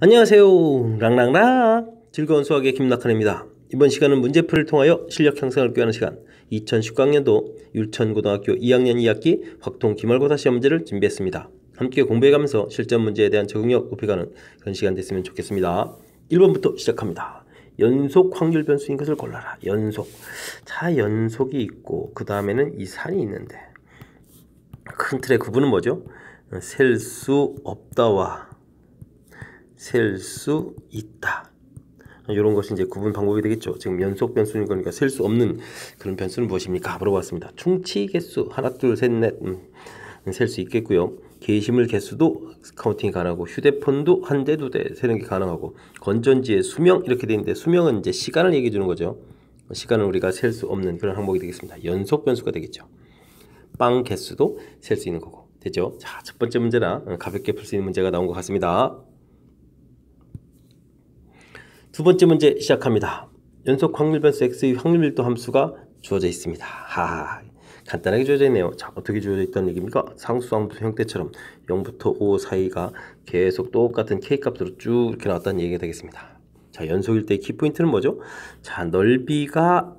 안녕하세요. 랑랑랑 즐거운 수학의 김낙한입니다. 이번 시간은 문제풀이를 통하여 실력 향상을 꾀하는 시간 2019학년도 율천고등학교 2학년 2학기 확통 기말고사 시험 문제를 준비했습니다. 함께 공부해가면서 실전 문제에 대한 적응력 높여가는 그런 시간 됐으면 좋겠습니다. 1번부터 시작합니다. 연속 확률 변수인 것을 골라라. 연속. 자, 연속이 있고 그 다음에는 이 산이 있는데 큰 틀의 구분은 뭐죠? 셀 수 없다와 셀 수 있다. 이런 것이 이제 구분 방법이 되겠죠. 지금 연속 변수인 거니까 셀 수 없는 그런 변수는 무엇입니까? 물어봤습니다. 충치 개수 하나 둘 셋 넷 셀 수 있겠고요. 게시물 개수도 카운팅이 가능하고 휴대폰도 한 대 두 대 세는 게 가능하고 건전지의 수명 이렇게 되어 있는데 수명은 이제 시간을 얘기해 주는 거죠. 시간은 우리가 셀 수 없는 그런 항목이 되겠습니다. 연속 변수가 되겠죠. 빵 개수도 셀 수 있는 거고 되죠. 자, 첫 번째 문제나 가볍게 풀 수 있는 문제가 나온 것 같습니다. 두 번째 문제 시작합니다. 연속 확률 변수 x의 확률 밀도 함수가 주어져 있습니다. 간단하게 주어져 있네요. 자, 어떻게 주어져 있다는 얘기입니까? 상수함수 형태처럼 0부터 5 사이가 계속 똑같은 k값으로 쭉 이렇게 나왔다는 얘기가 되겠습니다. 자, 연속일 때 키포인트는 뭐죠? 자, 넓이가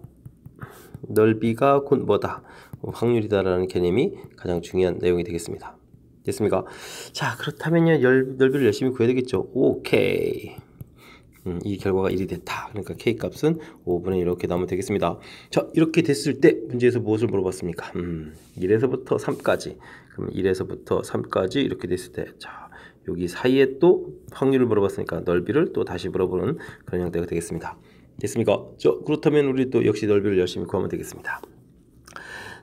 곧 뭐다? 확률이다라는 개념이 가장 중요한 내용이 되겠습니다. 됐습니까? 자, 그렇다면요, 넓이를 열심히 구해야 되겠죠. 오케이. 이 결과가 1이 됐다. 그러니까 K값은 5분의 1 이렇게 나오면 되겠습니다. 자, 이렇게 됐을 때 문제에서 무엇을 물어봤습니까? 1에서부터 3까지. 그럼 1에서부터 3까지 이렇게 됐을 때, 자, 여기 사이에 또 확률을 물어봤으니까 넓이를 또 다시 물어보는 그런 형태가 되겠습니다. 됐습니까? 자, 그렇다면 우리 또 역시 넓이를 열심히 구하면 되겠습니다.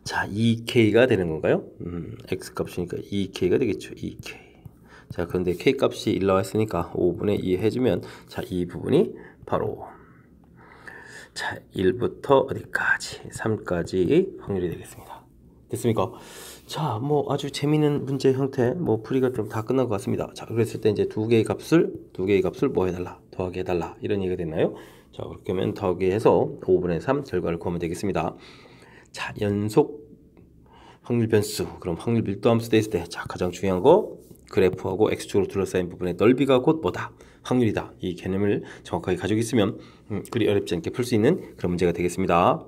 자, 2K가 되는 건가요? X값이니까 2K가 되겠죠. 2K. 자, 그런데 K값이 1 나와 있으니까 5분의 2 해주면, 자, 이 부분이 바로, 자, 1부터 어디까지? 3까지 확률이 되겠습니다. 됐습니까? 자, 뭐 아주 재미있는 문제 형태, 뭐 풀이가 좀 다 끝난 것 같습니다. 자, 그랬을 때 이제 두 개의 값을 뭐 해달라? 더하기 해달라. 이런 얘기가 됐나요? 자, 그렇게 하면 더하기 해서 5분의 3 결과를 구하면 되겠습니다. 자, 연속 확률 변수, 그럼 확률 밀도 함수 돼 있을 때, 자, 가장 중요한 거, 그래프하고 x축으로 둘러싸인 부분의 넓이가 곧 뭐다? 확률이다. 이 개념을 정확하게 가지고 있으면 그리 어렵지 않게 풀 수 있는 그런 문제가 되겠습니다.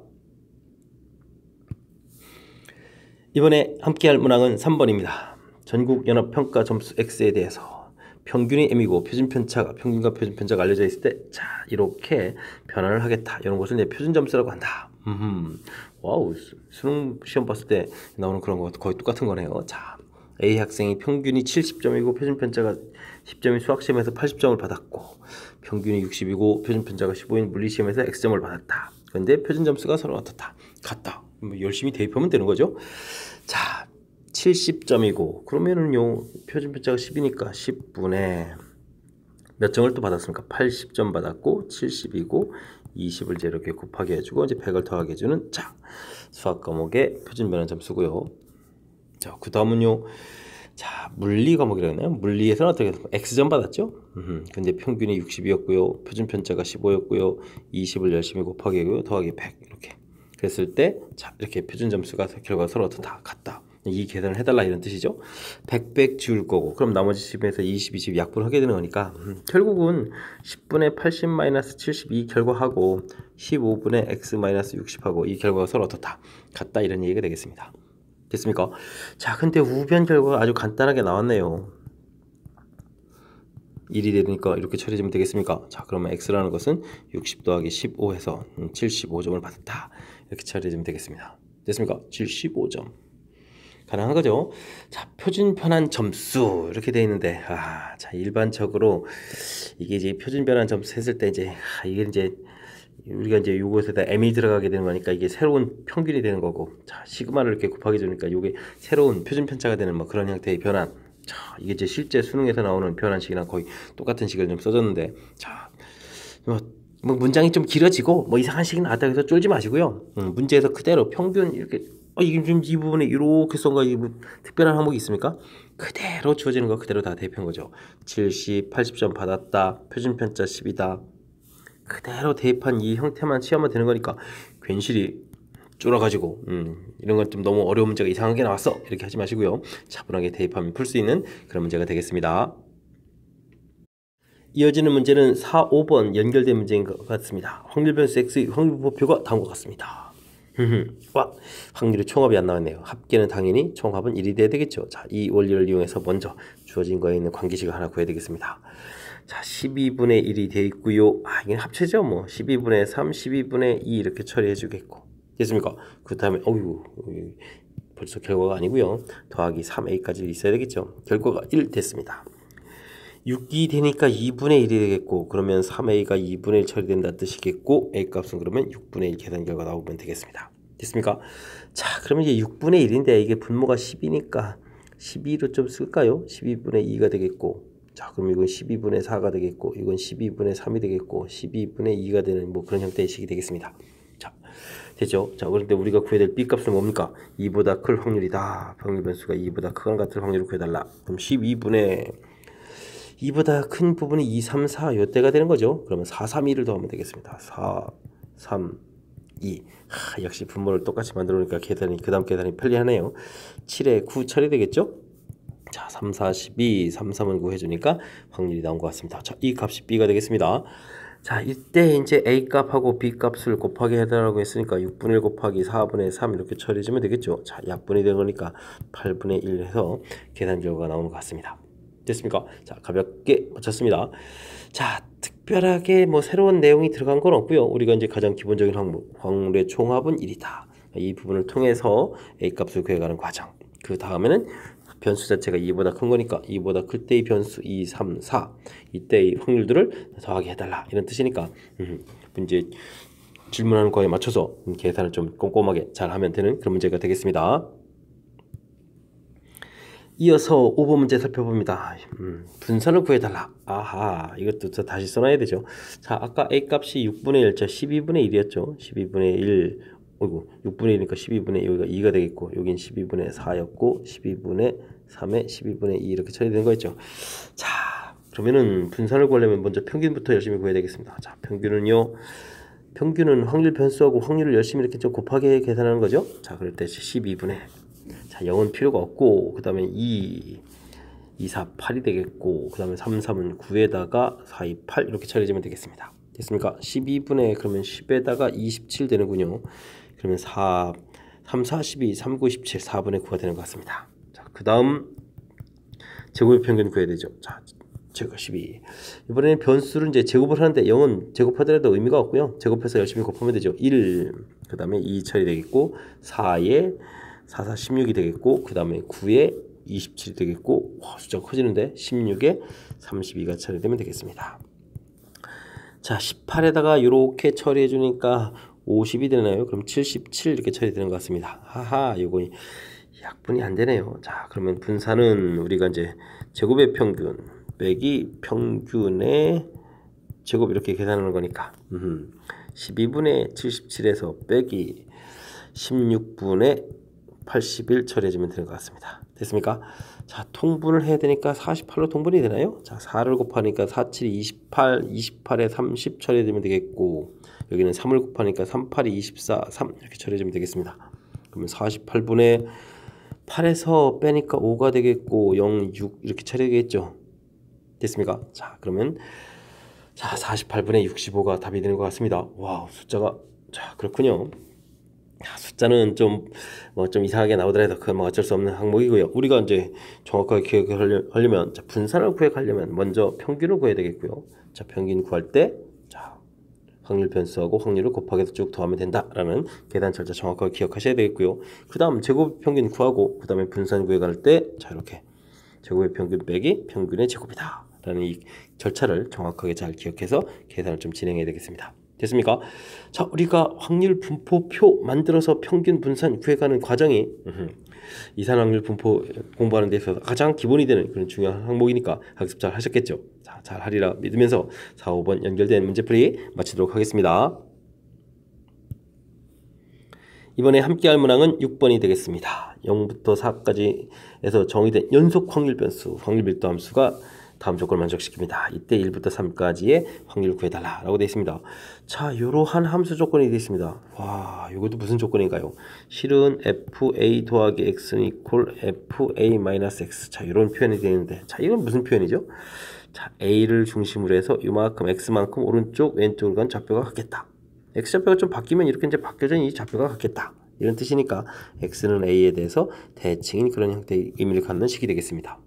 이번에 함께할 문항은 3번입니다. 전국연합평가 점수 x에 대해서 평균이 m이고 표준편차가 평균과 표준편차가 알려져 있을 때, 자, 이렇게 변환을 하겠다. 이런 것을 이제 표준점수라고 한다. 와우, 수능 시험 봤을 때 나오는 그런 거 거의 똑같은 거네요. 자, A 학생이 평균이 70점이고 표준편차가 10점인 수학시험에서 80점을 받았고 평균이 60이고 표준편차가 15인 물리시험에서 X점을 받았다. 그런데 표준점수가 서로 같다. 뭐 열심히 대입하면 되는 거죠. 자, 70점이고 그러면은요, 표준편차가 10이니까 10분의 몇 점을 또 받았습니까? 80점 받았고 70이고 20을 이제 이렇게 곱하기 해주고 이제 100을 더하게 해주는, 자, 수학 과목의 표준 변환 점수고요. 자, 그 다음은요, 자, 물리 과목이라고 했나요? 물리에서는 어떻게 됐습니까? X점 받았죠? 근데 평균이 60이었고요. 표준편차가 15였고요. 20을 열심히 곱하기 하고요. 더하기 100 이렇게. 그랬을 때, 자, 이렇게 표준 점수가 결과가 서로 어떻다? 같다. 이 계산을 해달라 이런 뜻이죠. 100 지울 거고, 그럼 나머지 10에서 20, 20 약분하게 되는 거니까 결국은 10분의 80 마이너스 72 결과하고 15분의 x 마이너스 60하고 이 결과가 서로 어떻다? 같다 이런 얘기가 되겠습니다. 됐습니까? 자, 근데 우변 결과가 아주 간단하게 나왔네요. 1이 되니까 이렇게 처리하면 되겠습니까? 자, 그러면 x라는 것은 60 더하기 15 해서 75점을 받았다. 이렇게 처리하면 되겠습니다. 됐습니까? 75점. 가능한 거죠. 자, 표준 변환 점수 이렇게 되어 있는데, 자, 일반적으로 이게 이제 표준 변환 점수 했을 때 이제 이게 이제 우리가 이제 이곳에다 m이 들어가게 되는 거니까 이게 새로운 평균이 되는 거고, 자, 시그마를 이렇게 곱하기 주니까 이게 새로운 표준 편차가 되는 뭐 그런 형태의 변환. 자, 이게 이제 실제 수능에서 나오는 변환식이랑 거의 똑같은 식을 좀 써줬는데, 자, 뭐 문장이 좀 길어지고 뭐 이상한 식이 나왔다 해서 쫄지 마시고요. 문제에서 그대로 평균 이렇게 이게 좀 이 부분에 이렇게 쏜 거 뭐 특별한 항목이 있습니까? 그대로 주어지는 거 그대로 다 대입한 거죠. 70, 80점 받았다. 표준 편차 10이다. 그대로 대입한 이 형태만 취하면 되는 거니까 괜시리 쫄아가지고 이런 건 좀 너무 어려운 문제가 이상하게 나왔어 이렇게 하지 마시고요. 차분하게 대입하면 풀 수 있는 그런 문제가 되겠습니다. 이어지는 문제는 4, 5번 연결된 문제인 것 같습니다. 확률 변수 x의 확률 분포표가 다음과 같습니다. 와, 확률의 총합이 안 나왔네요. 합계는 당연히 총합은 1이 돼야 되겠죠. 자, 이 원리를 이용해서 먼저 주어진 거에 있는 관계식을 하나 구해야 되겠습니다. 자, 12분의 1이 되어 있고요. 이게 합체죠. 뭐 12분의 3, 12분의 2 이렇게 처리해 주겠고. 됐습니까? 그 다음에 벌써 결과가 아니고요. 더하기 3a까지 있어야 되겠죠. 결과가 1 됐습니다. 6이 되니까 2분의 1이 되겠고, 그러면 3a가 2분의 1 처리된다 뜻이겠고, a 값은 그러면 6분의 1 계산 결과 나오면 되겠습니다. 됐습니까? 자, 그러면 이제 6분의 1인데 이게 분모가 10이니까 12로 좀 쓸까요? 12분의 2가 되겠고, 자, 그럼 이건 12분의 4가 되겠고, 이건 12분의 3이 되겠고, 12분의 2가 되는 뭐 그런 형태의 식이 되겠습니다. 자, 됐죠? 자, 그런데 우리가 구해야 될 b 값은 뭡니까? 2보다 클 확률이다. 확률 변수가 2보다 크거나 같은 확률을 구해달라. 그럼 12분의 2보다 큰 부분이 2, 3, 4 요때가 되는 거죠. 그러면 4, 3, 2를 더하면 되겠습니다. 4, 3, 2. 역시 분모를 똑같이 만들어 놓으니까 계산이 그 다음 계산이 편리하네요. 7에 9 처리되겠죠? 자, 3, 4, 12, 3, 3은 9 해주니까 확률이 나온 것 같습니다. 자, 이 값이 b가 되겠습니다. 자, 이때 이제 a 값하고 b 값을 곱하기 해달라고 했으니까 6분의 1 곱하기 4분의 3 이렇게 처리해주면 되겠죠. 자, 약분이 되는 거니까 8분의 1 해서 계산 결과가 나오는 것 같습니다. 됐습니까? 자, 가볍게 맞췄습니다. 자, 특별하게 뭐 새로운 내용이 들어간 건 없고요. 우리가 이제 가장 기본적인 항목, 확률의 총합은 1이다. 이 부분을 통해서 a 값을 구해가는 과정. 그 다음에는 변수 자체가 2보다 큰 거니까 2보다 클 때의 변수 2, 3, 4 이때의 확률들을 더하게 해달라 이런 뜻이니까 문제 질문하는 거에 맞춰서 계산을 좀 꼼꼼하게 잘 하면 되는 그런 문제가 되겠습니다. 이어서 5번 문제 살펴봅니다. 분산을 구해달라. 아하, 이것도 다시 써놔야 되죠. 자, 아까 a 값이 6분의 1, 12분의 1이었죠. 12분의 1, 6분의 1이니까 12분의 2가 2가 되겠고, 여긴 12분의 4였고, 12분의 3에 12분의 2 이렇게 처리되는 거였죠. 자, 그러면은 분산을 구하려면 먼저 평균부터 열심히 구해야 되겠습니다. 자, 평균은요. 평균은 확률 변수하고 확률을 열심히 이렇게 좀 곱하게 계산하는 거죠. 자, 그럴 때 12분의 자, 0은 필요가 없고 그 다음에 2, 4, 8이 되겠고 그 다음에 3, 3은 9에다가 4, 2, 8 이렇게 처리해주면 되겠습니다. 됐습니까? 12분의 그러면 10에다가 27 되는군요. 그러면 3, 4, 12, 3, 9, 17, 4분의 9가 되는 것 같습니다. 자, 그 다음 제곱의 평균 구해야 되죠. 자, 제곱 12. 이번에는 변수를 이제 제곱을 하는데 0은 제곱하더라도 의미가 없고요. 제곱해서 열심히 곱하면 되죠. 1, 그 다음에 2 처리되겠고 4에 4, 4, 16이 되겠고 그 다음에 9에 27이 되겠고 와, 숫자가 커지는데 16에 32가 처리되면 되겠습니다. 자, 18에다가 이렇게 처리해 주니까 50이 되나요? 그럼 77 이렇게 처리되는 것 같습니다. 하하, 이거 약분이 안 되네요. 자, 그러면 분산은 우리가 이제 제곱의 평균 빼기 평균의 제곱 이렇게 계산하는 거니까 12분의 77에서 빼기 16분의 81 처리해주면 되는 것 같습니다. 됐습니까? 자, 통분을 해야 되니까 48로 통분이 되나요? 자, 4를 곱하니까 4, 7, 28, 28에 30 처리해주면 되겠고 여기는 3을 곱하니까 3, 8, 24, 3 이렇게 처리해주면 되겠습니다. 그러면 48분의 8에서 빼니까 5가 되겠고 0, 6 이렇게 처리되겠죠. 됐습니까? 자, 그러면 자, 48분의 65가 답이 되는 것 같습니다. 와우, 숫자가 자, 그렇군요. 숫자는 좀 이상하게 나오더라도 그건 뭐 어쩔 수 없는 항목이고요. 우리가 이제 정확하게 기억하려면 자, 분산을 구하려면 먼저 평균을 구해야 되겠고요. 자, 평균 구할 때 자, 확률 변수하고 확률을 곱하기해서 쭉 더하면 된다라는 계산 절차 정확하게 기억하셔야 되겠고요. 그 다음 제곱 평균 구하고 그 다음에 분산 구해갈 때 자, 이렇게 제곱의 평균 빼기 평균의 제곱이다 라는 이 절차를 정확하게 잘 기억해서 계산을 좀 진행해야 되겠습니다. 됐습니까? 자, 우리가 확률 분포표 만들어서 평균 분산 구해가는 과정이 이산 확률 분포 공부하는 데 있어서 가장 기본이 되는 그런 중요한 항목이니까 학습 잘 하셨겠죠? 자, 잘 하리라 믿으면서 4, 5번 연결된 문제풀이 마치도록 하겠습니다. 이번에 함께할 문항은 6번이 되겠습니다. 0부터 4까지에서 정의된 연속 확률 변수, 확률 밀도 함수가 다음 조건을 만족시킵니다. 이때 1부터 3까지의 확률을 구해달라 라고 되어 있습니다. 자, 이러한 함수 조건이 되어 있습니다. 와, 이것도 무슨 조건인가요? 실은 fa 더하기 x는 equal fa-x. 자, 이런 표현이 되어 있는데 자, 이건 무슨 표현이죠? 자, A를 중심으로 해서 이만큼 X만큼 오른쪽 왼쪽으로 간 좌표가 같겠다. X좌표가 좀 바뀌면 이렇게 이제 바뀌어져 이 좌표가 같겠다. 이런 뜻이니까 X는 A에 대해서 대칭인 그런 형태의 의미를 갖는 식이 되겠습니다.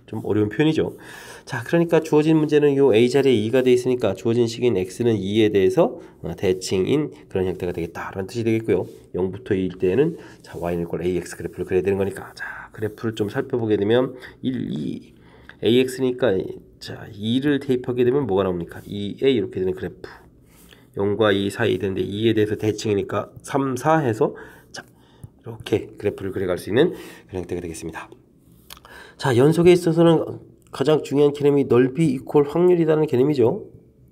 좀 어려운 표현이죠. 자, 그러니까 주어진 문제는 요 A 자리에 2가 되어 있으니까 주어진 식인 X는 2에 대해서 대칭인 그런 형태가 되겠다 라는 뜻이 되겠고요. 0부터 2일 때에는 자, Y는 이꼴 AX 그래프를 그려야 되는 거니까 자, 그래프를 좀 살펴보게 되면 1, 2 AX니까 자, 2를 대입하게 되면 뭐가 나옵니까? 2A 이렇게 되는 그래프 0과 2 사이 되는데 2에 대해서 대칭이니까 3, 4 해서 자, 이렇게 그래프를 그려갈 수 있는 그런 형태가 되겠습니다. 자, 연속에 있어서는 가장 중요한 개념이 넓이 이퀄 확률이라는 개념이죠.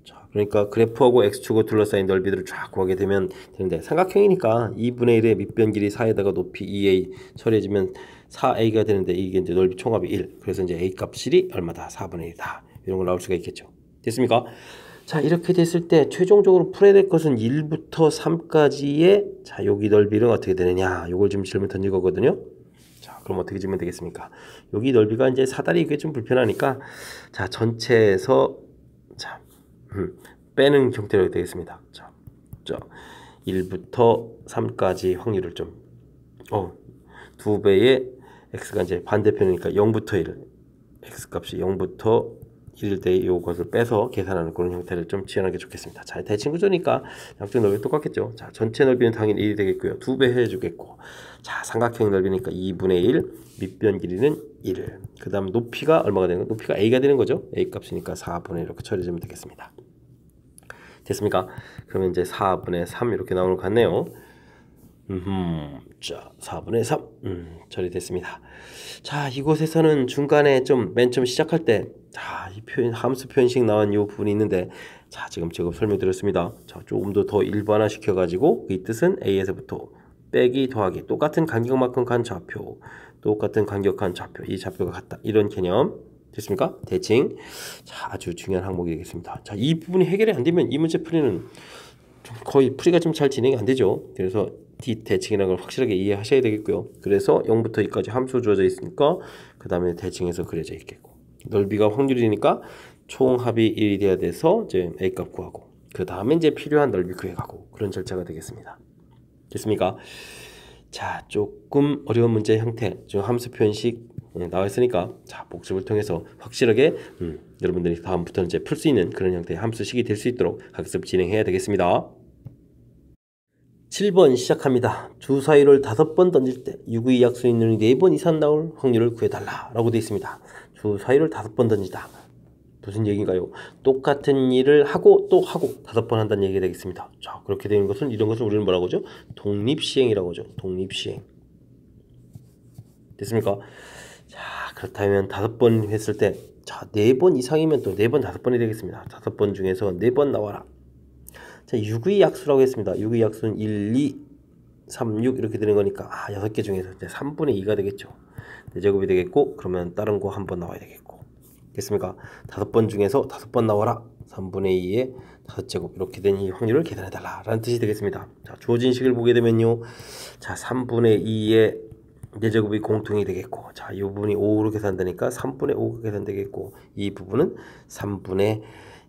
자, 그러니까 그래프하고 x축으로 둘러싸인 넓이들을 쫙 구하게 되면 되는데 삼각형이니까 2분의 1의 밑변 길이 4에다가 높이 2a 처리해주면 4a가 되는데 이게 이제 넓이 총합이 1. 그래서 이제 a 값이 얼마다? 4분의 1이다. 이런 거 나올 수가 있겠죠. 됐습니까? 자, 이렇게 됐을 때 최종적으로 풀어야 될 것은 1부터 3까지의 자, 여기 넓이는 어떻게 되느냐? 요걸 지금 질문 던질 거거든요. 자, 그럼 어떻게 지면 되겠습니까? 여기 넓이가 이제 사다리 이게 좀 불편하니까 자, 전체에서 자, 빼는 형태로 되겠습니다. 자, 1부터 3까지 확률을 좀 2배의 x가 이제 반대편이니까 0부터 1 x 값이 0부터 1일 때 이것을 빼서 계산하는 그런 형태를 좀 지원하는 게 좋겠습니다. 자, 대칭 구조니까 양쪽 넓이 똑같겠죠. 자, 전체 넓이는 당연히 1이 되겠고요. 2배 해주겠고, 자, 삼각형 넓이니까 2분의 1, 밑변 길이는 1. 그 다음 높이가 얼마가 되는 거? 높이가 a가 되는 거죠. a 값이니까 4분의 1 이렇게 처리해주면 되겠습니다. 됐습니까? 그러면 이제 4분의 3 이렇게 나오는 것 같네요. 자, 4분의 3 처리됐습니다. 자, 이곳에서는 중간에 좀 맨 처음 시작할 때 자, 이 표현 함수 표현식 나온 이 부분이 있는데 자, 지금 제가 설명드렸습니다. 자, 조금 더 일반화 시켜 가지고 이 뜻은 a에서부터 빼기 더하기 똑같은 간격만큼 간 좌표 똑같은 간격한 좌표 이 좌표가 같다 이런 개념 됐습니까? 대칭. 자, 아주 중요한 항목이 되겠습니다. 자, 이 부분이 해결이 안 되면 이 문제 풀이는 좀 거의 풀이가 좀 잘 진행이 안 되죠. 그래서 대칭이라는 걸 확실하게 이해하셔야 되겠고요. 그래서 0부터 2까지 함수 주어져 있으니까 그 다음에 대칭해서 그려져 있겠고 넓이가 확률이니까 총합이 1이 돼야 돼서 이제 A값 구하고 그 다음에 이제 필요한 넓이 구해가고 그런 절차가 되겠습니다. 됐습니까? 자, 조금 어려운 문제 형태 지금 함수 표현식 나와 있으니까 자, 복습을 통해서 확실하게 여러분들이 다음부터는 이제 풀 수 있는 그런 형태의 함수식이 될 수 있도록 학습 진행해야 되겠습니다. 7번 시작합니다. 주사위를 5번 던질 때 유구의 약수인을 4번 이상 나올 확률을 구해달라 라고 되어 있습니다. 주사위를 5번 던지다. 무슨 얘기인가요? 똑같은 일을 하고 또 하고 5번 한다는 얘기가 되겠습니다. 자, 그렇게 되는 것은 이런 것을 우리는 뭐라고 하죠? 독립시행이라고 하죠. 독립시행. 됐습니까? 자, 그렇다면 5번 했을 때 자, 4번 이상이면 또 4번 5번이 되겠습니다. 5번 중에서 4번 나와라. 자, 6의 약수라고 했습니다. 6의 약수는 1, 2, 3, 6 이렇게 되는 거니까 6개 중에서 이제 3분의 2가 되겠죠. 4제곱이 되겠고 그러면 다른 거 한 번 나와야 되겠고 됐습니까? 5번 중에서 5번 나와라. 3분의 2의 5제곱 이렇게 된 이 확률을 계산해달라 라는 뜻이 되겠습니다. 자, 주어진 식을 보게 되면요. 자, 3분의 2의 4제곱이 공통이 되겠고 자, 이 부분이 5로 계산되니까 3분의 5가 계산되겠고 이 부분은 3분의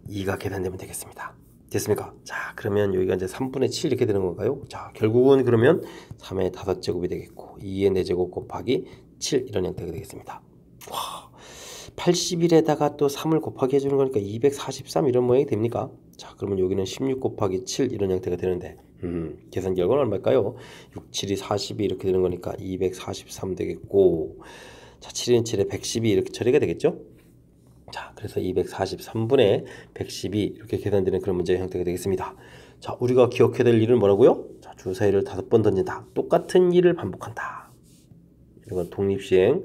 2가 계산되면 되겠습니다. 됐습니까? 자, 그러면 여기가 이제 3분의 7 이렇게 되는 건가요? 자, 결국은 그러면 3의 5제곱이 되겠고 2의 4제곱 곱하기 7 이런 형태가 되겠습니다. 와, 81에다가 또 3을 곱하기 해주는 거니까 243 이런 모양이 됩니까? 자, 그러면 여기는 16 곱하기 7 이런 형태가 되는데 계산 결과는 얼마일까요? 6, 7이 42 이렇게 되는 거니까 243 되겠고 자, 7은 7에 112 이렇게 처리가 되겠죠? 자, 그래서 243분의 112 이렇게 계산되는 그런 문제의 형태가 되겠습니다. 자, 우리가 기억해야 될 일은 뭐라고요? 자, 주사위를 5번 던진다. 똑같은 일을 반복한다. 이건 독립시행.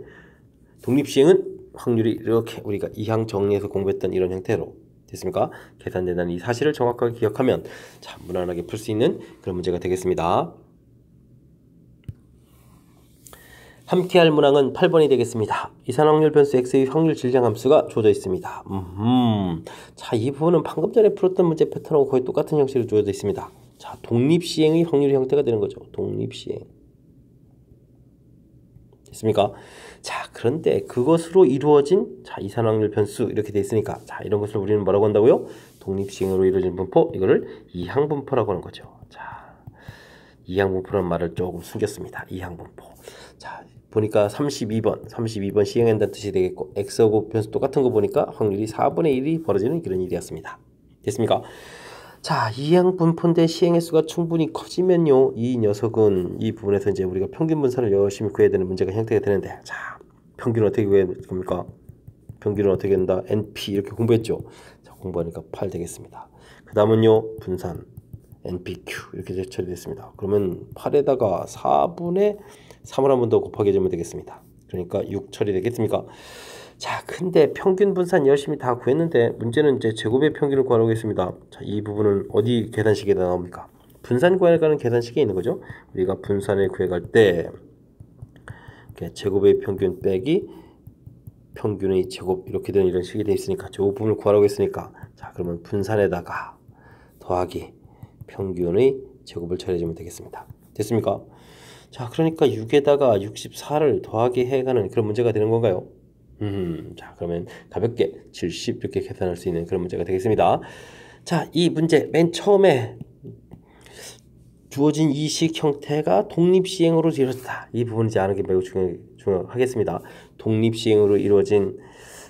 독립시행은 확률이 이렇게 우리가 이항 정리해서 공부했던 이런 형태로 됐습니까? 계산된다는 이 사실을 정확하게 기억하면 자, 무난하게 풀 수 있는 그런 문제가 되겠습니다. 함께할 문항은 8번이 되겠습니다. 이산확률 변수 x의 확률 질량 함수가 주어져 있습니다. 자, 이 부분은 방금 전에 풀었던 문제 패턴하고 거의 똑같은 형식으로 주어져 있습니다. 자, 독립시행의 확률 형태가 되는 거죠. 독립시행. 됐습니까? 자, 그런데 그것으로 이루어진 자, 이산 확률 변수 이렇게 돼 있으니까 자, 이런 것을 우리는 뭐라고 한다고요? 독립시행으로 이루어진 분포, 이거를 이항분포라고 하는 거죠. 자, 이항분포라는 말을 조금 숨겼습니다. 이항분포. 자, 보니까 32번 시행한다는 뜻이 되겠고 x하고 변수 똑같은 거 보니까 확률이 4분의 1이 벌어지는 그런 일이었습니다. 됐습니까? 자, 이항분포인데 시행의 수가 충분히 커지면요, 이 녀석은 이 부분에서 이제 우리가 평균 분산을 열심히 구해야 되는 문제가 형태가 되는데, 자, 평균은 어떻게 구해야 됩니까? 평균은 어떻게 된다? NP 이렇게 공부했죠. 자, 공부하니까 8 되겠습니다. 그 다음은요, 분산 NPQ 이렇게 처리됐습니다. 그러면 8에다가 4분의 3을 한 번 더 곱하기 해주면 되겠습니다. 그러니까 6 처리되겠습니까? 자, 근데 평균 분산 열심히 다 구했는데 문제는 이제 제곱의 평균을 구하라고 했습니다. 자, 이 부분은 어디 계산식에다 나옵니까? 분산 구해가는 계산식에 있는 거죠. 우리가 분산을 구해갈 때 제곱의 평균 빼기 평균의 제곱 이렇게 되는 이런 식이 되어 있으니까 저 부분을 구하라고 했으니까 자, 그러면 분산에다가 더하기 평균의 제곱을 처리해주면 되겠습니다. 됐습니까? 자, 그러니까 6에다가 64를 더하기 해가는 그런 문제가 되는 건가요? 자, 그러면 가볍게 70 이렇게 계산할 수 있는 그런 문제가 되겠습니다. 자, 이 문제 맨 처음에 주어진 이 식 형태가 독립시행으로 이루어졌다. 이 부분을 이제 아는 게 매우 중요하겠습니다. 독립시행으로 이루어진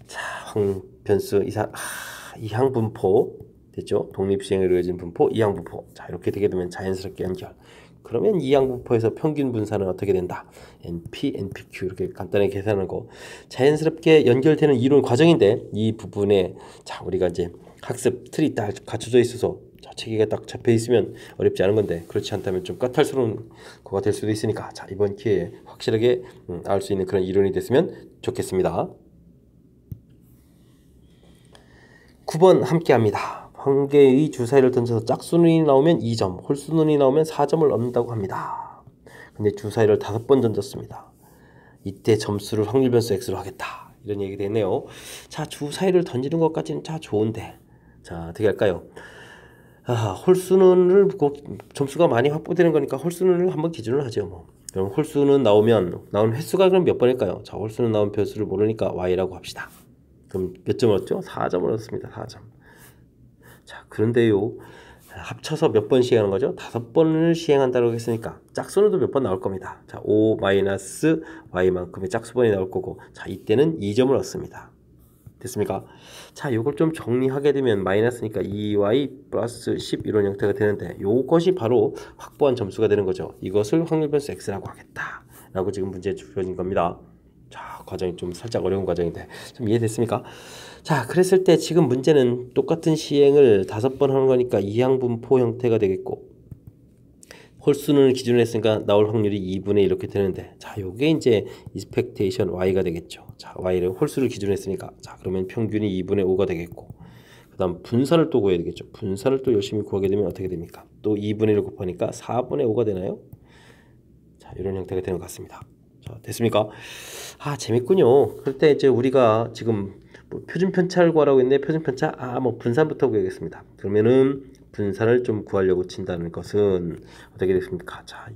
자, 변수 이항분포 됐죠? 독립시행으로 이루어진 분포, 이항분포. 자, 이렇게 되게 되면 자연스럽게 연결. 그러면 이항분포에서 평균 분산은 어떻게 된다? NP, NPQ 이렇게 간단하게 계산하는 거 자연스럽게 연결되는 이론 과정인데 이 부분에 자, 우리가 이제 학습 틀이 딱 갖춰져 있어서 자, 체계가 딱 잡혀 있으면 어렵지 않은 건데 그렇지 않다면 좀 까탈스러운 거가 될 수도 있으니까 자, 이번 기회에 확실하게 알 수 있는 그런 이론이 됐으면 좋겠습니다. 9번 함께 합니다. 한 개의 주사위를 던져서 짝수눈이 나오면 2점, 홀수눈이 나오면 4점을 얻는다고 합니다. 근데 주사위를 5번 던졌습니다. 이때 점수를 확률 변수 x로 하겠다. 이런 얘기 되네요. 자, 주사위를 던지는 것까지는 자, 좋은데 자, 어떻게 할까요? 홀수눈을 점수가 많이 확보되는 거니까 홀수눈을 한번 기준으로 하죠. 뭐. 그럼 홀수는 나온 횟수가 그럼 몇 번일까요? 자, 홀수는 나온 변수를 모르니까 y라고 합시다. 그럼 몇 점 얻었죠? 4점을 얻었습니다. 4점. 자, 그런데요, 합쳐서 몇 번 시행하는 거죠? 5번을 시행한다고 했으니까 짝수는도 몇 번 나올 겁니다. 자, 5 마이너스 y만큼의 짝수번이 나올 거고 자, 이때는 2점을 얻습니다. 됐습니까? 자, 요걸 좀 정리하게 되면 마이너스니까 2y 플러스 10 이런 형태가 되는데 요것이 바로 확보한 점수가 되는 거죠. 이것을 확률 변수 x라고 하겠다 라고 지금 문제에 주어진 겁니다. 자, 과정이 좀 살짝 어려운 과정인데 좀 이해됐습니까? 자, 그랬을 때 지금 문제는 똑같은 시행을 5번 하는 거니까 이항분포 형태가 되겠고 홀수는 기준으로 했으니까 나올 확률이 2분의 1 이렇게 되는데 자, 요게 이제 expectation y가 되겠죠. 자, y를 홀수를 기준으로 했으니까 자, 그러면 평균이 2분의 5가 되겠고 그 다음 분산을 또 구해야 되겠죠. 분산을 또 열심히 구하게 되면 어떻게 됩니까? 또 2분의 1을 곱하니까 4분의 5가 되나요? 자, 이런 형태가 되는 것 같습니다. 자, 됐습니까? 재밌군요. 그럴 때 이제 우리가 지금 뭐 표준 편차를 구하라고 했는데 표준 편차 뭐 분산부터 구하겠습니다. 그러면은 분산을 좀 구하려고 친다는 것은 어떻게 됐습니까? 자,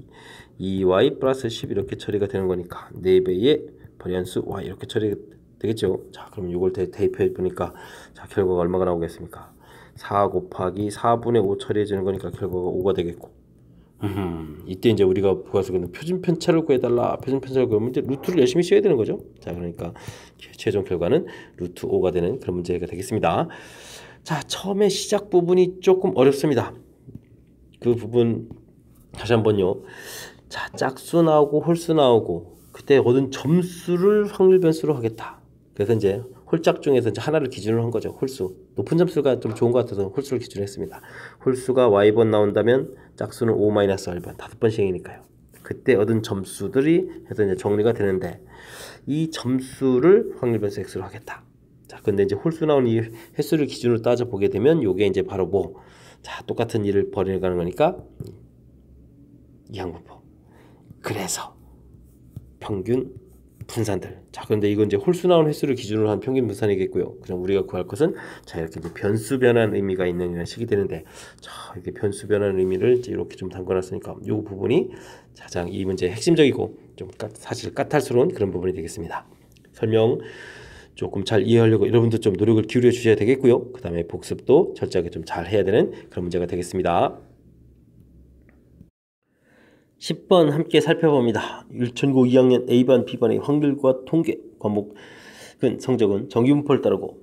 2y 플러스 10 이렇게 처리가 되는 거니까 4배의 버리한수 y 이렇게 처리가 되겠죠. 자, 그럼 이걸 대입해 보니까 자, 결과가 얼마가 나오겠습니까? 4 곱하기 4분의 5 처리해 주는 거니까 결과가 5가 되겠고 이때 이제 우리가 구할 수 있는 표준 편차를 구해달라. 표준 편차를 구하면 이제 루트를 열심히 써야 되는 거죠. 자, 그러니까 최종 결과는 루트 5가 되는 그런 문제가 되겠습니다. 자, 처음에 시작 부분이 조금 어렵습니다. 그 부분 다시 한번요. 자, 짝수 나오고 홀수 나오고 그때 얻은 점수를 확률 변수로 하겠다. 그래서 이제 홀짝 중에서 이제 하나를 기준으로 한 거죠. 홀수. 높은 점수가 좀 좋은 것 같아서 홀수를 기준으로 했습니다. 홀수가 y번 나온다면 짝수는 5-1번 5번 시행이니까요. 그때 얻은 점수들이 해서 이제 정리가 되는데 이 점수를 확률 변수 x로 하겠다. 자, 근데 이제 홀수 나온 이 횟수를 기준으로 따져 보게 되면 요게 이제 바로 자, 똑같은 일을 벌여가는 거니까 이항분포. 그래서 평균 분산들. 자, 그런데 이건 이제 홀수 나온 횟수를 기준으로 한 평균 분산이겠고요. 그럼 우리가 구할 것은 자, 이렇게 이제 변수 변환 의미가 있는 이런 식이 되는데, 자, 이렇게 변수 변환 의미를 이제 이렇게 좀 담궈놨으니까 이 부분이 가장 이 문제의 핵심적이고 좀 사실 까탈스러운 그런 부분이 되겠습니다. 설명 조금 잘 이해하려고 여러분도 좀 노력을 기울여 주셔야 되겠고요. 그 다음에 복습도 철저하게 좀 잘 해야 되는 그런 문제가 되겠습니다. 10번 함께 살펴봅니다. 율천고 2학년 A반, B반의 확률과 통계 과목은 성적은 정규분포를 따르고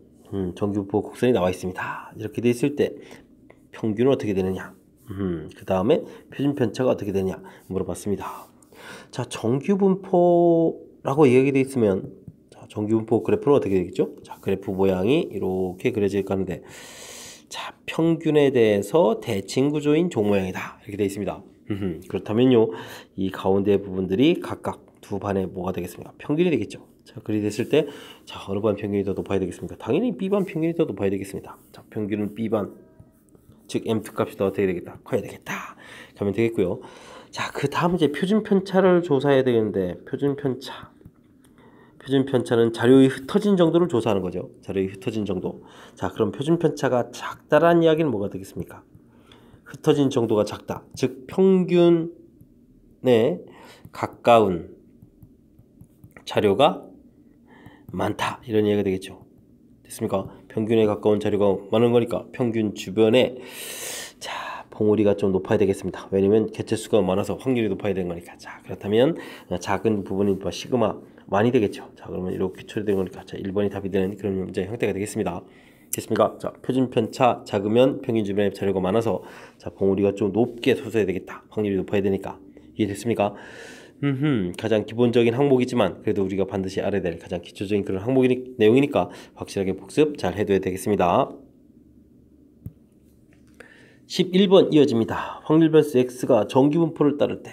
정규분포 곡선이 나와 있습니다. 이렇게 돼 있을 때 평균은 어떻게 되느냐, 그 다음에 표준 편차가 어떻게 되느냐 물어봤습니다. 자, 정규분포라고 이야기 돼 있으면 자, 정규분포 그래프는 어떻게 되겠죠? 자, 그래프 모양이 이렇게 그려질 거는데, 자, 평균에 대해서 대칭 구조인 종 모양이다 이렇게 되어 있습니다. 그렇다면요, 이 가운데 부분들이 각각 두 반에 뭐가 되겠습니까? 평균이 되겠죠. 자, 그리 됐을 때, 자, 어느 반 평균이 더 높아야 되겠습니까? 당연히 B반 평균이 더 높아야 되겠습니다. 자, 평균은 B반, 즉 M2 값이 더 어떻게 되겠다? 커야 되겠다. 가면 되겠고요. 자, 그 다음 이제 표준 편차를 조사해야 되는데, 표준 편차는 자료의 흩어진 정도를 조사하는 거죠. 자료의 흩어진 정도. 자, 그럼 표준 편차가 작다라는 이야기는 뭐가 되겠습니까? 흩어진 정도가 작다. 즉 평균에 가까운 자료가 많다. 이런 이야기가 되겠죠. 됐습니까? 평균에 가까운 자료가 많은 거니까 평균 주변에 자, 봉우리가 좀 높아야 되겠습니다. 왜냐면 개체수가 많아서 확률이 높아야 되는 거니까. 자, 그렇다면 작은 부분이 시그마 많이 되겠죠. 자, 그러면 이렇게 처리되는 거니까 자, 1번이 답이 되는 그런 문제 형태가 되겠습니다. 됐습니까? 자, 표준 편차 작으면 평균 주변에 자료가 많아서 자, 봉우리가 좀 높게 솟아야 되겠다. 확률이 높아야 되니까. 이해됐습니까? 가장 기본적인 항목이지만 그래도 우리가 반드시 알아야 될 가장 기초적인 그런 내용이니까 확실하게 복습 잘 해둬야 되겠습니다. 11번 이어집니다. 확률 변수 x가 정규분포를 따를 때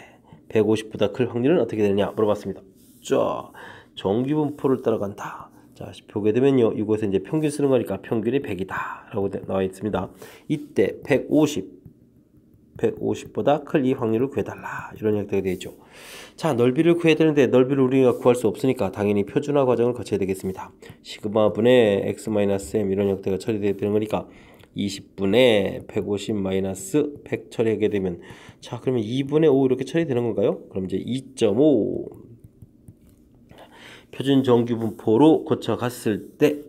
150보다 클 확률은 어떻게 되느냐 물어봤습니다. 자, 정규분포를 따라간다. 자, 보게 되면요, 이곳에 이제 평균 쓰는 거니까 평균이 100이다 라고 나와 있습니다. 이때 150보다 클 이 확률을 구해달라 이런 형태가 되겠죠. 자, 넓이를 구해야 되는데 넓이를 우리가 구할 수 없으니까 당연히 표준화 과정을 거쳐야 되겠습니다. 시그마 분의 x-m 이런 형태가 처리되는 거니까 20분의 150-100 처리하게 되면, 자, 그러면 2분의 5 이렇게 처리되는 건가요? 그럼 이제 2.5 표준 정규분포로 고쳐갔을 때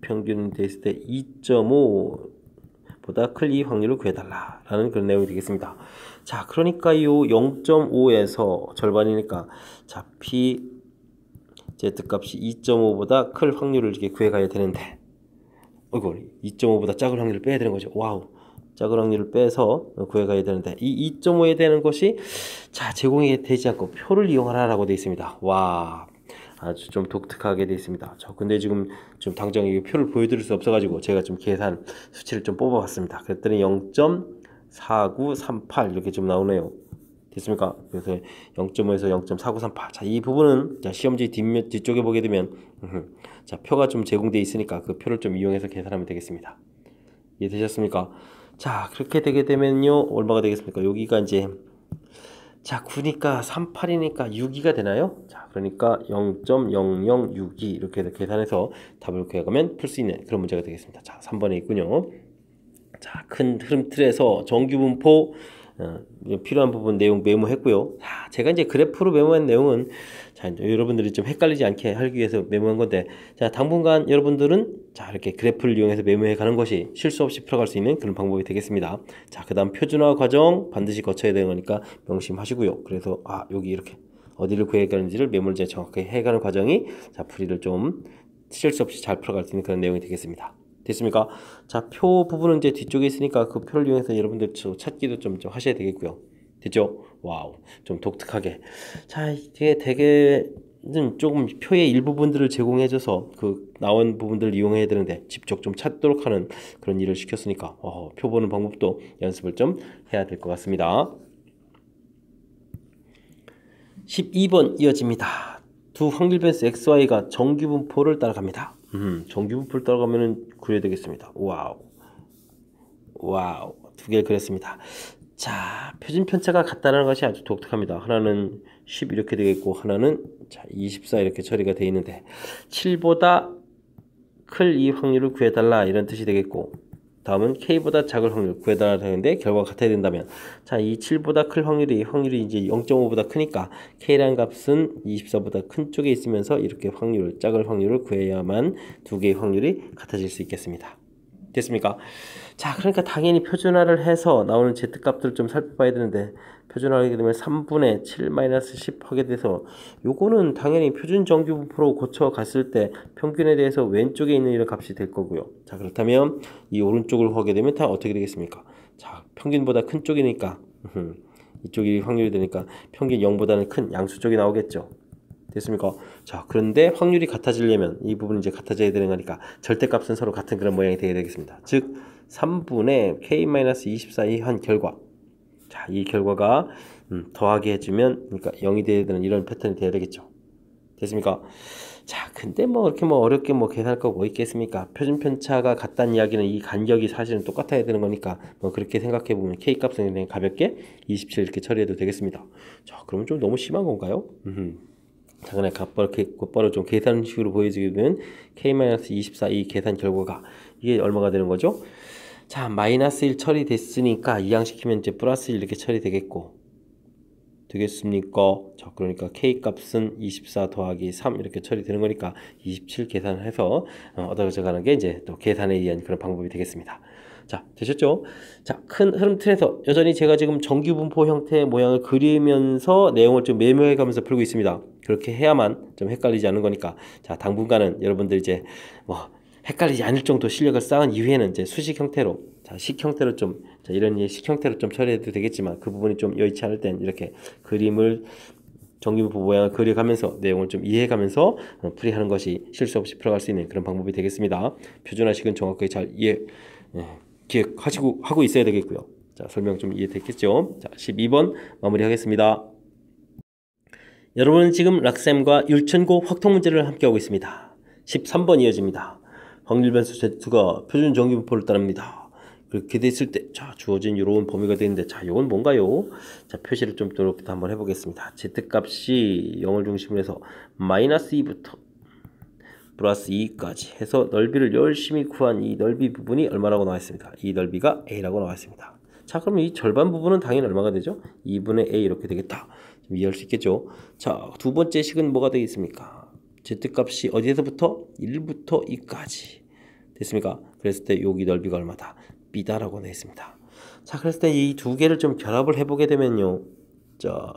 평균 됐을 때 2.5보다 클 이 확률을 구해달라 라는 그런 내용이 되겠습니다. 자, 그러니까 요 0.5에서 절반이니까 자, p z 값이 2.5보다 클 확률을 이렇게 구해가야 되는데, 이거 2.5보다 작은 확률을 빼야 되는 거죠. 와우, 작은 확률을 빼서 구해가야 되는데 이 2.5에 되는 것이 자, 제공이 되지 않고 표를 이용하라라고 되어 있습니다. 와, 아주 좀 독특하게 되어 있습니다. 저 근데 지금 좀 당장 이 표를 보여드릴 수 없어가지고 제가 좀 계산 수치를 좀 뽑아봤습니다. 그랬더니 0.4938 이렇게 좀 나오네요. 됐습니까? 그래서 0.5에서 0.4938. 자, 이 부분은 자, 시험지 뒤쪽에 보게 되면 자, 표가 좀 제공되어 있으니까 그 표를 좀 이용해서 계산하면 되겠습니다. 이해되셨습니까? 자, 그렇게 되게 되면요, 얼마가 되겠습니까? 여기가 이제 자, 9니까 38이니까 6이가 되나요? 자, 그러니까 0.0062 이렇게 계산해서 답을 구해가면 풀 수 있는 그런 문제가 되겠습니다. 자, 3번에 있군요. 자, 큰 흐름 틀에서 정규분포 필요한 부분 내용 메모했고요. 자, 제가 이제 그래프로 메모한 내용은 자, 여러분들이 좀 헷갈리지 않게 하기 위해서 메모한 건데, 자, 당분간 여러분들은 자, 이렇게 그래프를 이용해서 메모해 가는 것이 실수 없이 풀어갈 수 있는 그런 방법이 되겠습니다. 자, 그 다음 표준화 과정 반드시 거쳐야 되는 거니까 명심하시고요. 그래서 여기 이렇게 어디를 구해가는지를 메모를 이제 정확하게 해가는 과정이 자, 풀이를 좀 실수 없이 잘 풀어갈 수 있는 그런 내용이 되겠습니다. 됐습니까? 자, 표 부분은 이제 뒤쪽에 있으니까 그 표를 이용해서 여러분들 찾기도 좀 하셔야 되겠고요. 됐죠? 와우, 좀 독특하게. 자, 이게 되게는 조금 표의 일부분들을 제공해줘서 그 나온 부분들을 이용해야 되는데 직접 좀 찾도록 하는 그런 일을 시켰으니까 표 보는 방법도 연습을 좀 해야 될 것 같습니다. 12번 이어집니다. 두 확률 변수 xy가 정규분포를 따라갑니다. 정규분포를 따라가면은 그려야 되겠습니다. 와우, 두 개를 그렸습니다. 자, 표준 편차가 같다는 것이 아주 독특합니다. 하나는 10 이렇게 되겠고 하나는 자, 24 이렇게 처리가 되어 있는데 7보다 클 이 확률을 구해달라 이런 뜻이 되겠고 다음은 K보다 작을 확률 구해달라 하는데 결과가 같아야 된다면 자, 이 7보다 클 확률이 이제 0.5보다 크니까 K라는 값은 24보다 큰 쪽에 있으면서 이렇게 작을 확률을 구해야만 두 개의 확률이 같아질 수 있겠습니다. 됐습니까? 자, 그러니까 당연히 표준화를 해서 나오는 Z값들을 좀 살펴봐야 되는데 표준화를 하게 되면 3분의 7-10 하게 돼서 요거는 당연히 표준 정규분포로 고쳐갔을 때 평균에 대해서 왼쪽에 있는 이런 값이 될 거고요. 자, 그렇다면 이 오른쪽을 하게 되면 다 어떻게 되겠습니까? 자, 평균보다 큰 쪽이니까 이쪽이 확률이 되니까 평균 0보다는 큰 양수 쪽이 나오겠죠. 됐습니까? 자, 그런데 확률이 같아지려면 이 부분이 이제 같아져야 되는 거니까 절대값은 서로 같은 그런 모양이 되어야 되겠습니다. 즉 3분의 K-24의 한 결과. 자, 이 결과가 더하게 해주면 그러니까 0이 되어야 되는 이런 패턴이 되어야 되겠죠. 됐습니까? 자, 근데 뭐 이렇게 뭐 어렵게 뭐 계산할 거 뭐 있겠습니까? 표준 편차가 같다는 이야기는 이 간격이 사실은 똑같아야 되는 거니까 뭐 그렇게 생각해 보면 K 값은 그냥 가볍게 27 이렇게 처리해도 되겠습니다. 자, 그러면 좀 너무 심한 건가요? 자, 그냥 곧바로 좀 계산식으로 보여주면 K-24 이 계산 결과가 이게 얼마가 되는 거죠? 자, 마이너스 1 처리됐으니까 이항시키면 이제 플러스 1 이렇게 처리되겠고 되겠습니까? 자, 그러니까 K 값은 24 더하기 3 이렇게 처리되는 거니까 27 계산을 해서 얻어가는 게 이제 또 계산에 의한 그런 방법이 되겠습니다. 자, 되셨죠? 자, 큰 흐름 틀에서 여전히 제가 지금 정규분포 형태의 모양을 그리면서 내용을 좀 메모해 가면서 풀고 있습니다. 그렇게 해야만 좀 헷갈리지 않는 거니까. 자, 당분간은 여러분들 이제 뭐 헷갈리지 않을 정도 실력을 쌓은 이후에는 이제 수식 형태로, 자, 식 형태로 좀, 자, 이런 식 형태로 좀 처리해도 되겠지만 그 부분이 좀 여의치 않을 땐 이렇게 그림을 정규분포 모양을 그려가면서 내용을 좀 이해해가면서 풀이하는 것이 실수 없이 풀어갈 수 있는 그런 방법이 되겠습니다. 표준화식은 정확하게 잘 하고 있어야 되겠고요. 자, 설명 좀 이해됐겠죠? 자, 12번 마무리하겠습니다. 여러분은 지금 락셈과 율천고 확통 문제를 함께하고 있습니다. 13번 이어집니다. 확률 변수 Z가 표준 정규분포를 따릅니다. 그렇게 됐을 때, 자, 주어진 이런 범위가 되는데, 자, 이건 뭔가요? 자, 표시를 좀 이렇게 한번 해보겠습니다. Z값이 0을 중심으로 해서 마이너스 2부터 플러스 2까지 해서 넓이를 열심히 구한 이 넓이 부분이 얼마라고 나와 있습니다. 이 넓이가 A라고 나와 있습니다. 자, 그럼 이 절반 부분은 당연히 얼마가 되죠? 2분의 A 이렇게 되겠다. 좀 이해할 수 있겠죠? 자, 두 번째 식은 뭐가 되겠습니까? Z값이 어디에서부터? 1부터 2까지 됐습니까? 그랬을 때 여기 넓이가 얼마다? B다라고 되어 있습니다. 자, 그랬을 때 이 두 개를 좀 결합을 해보게 되면요. 자,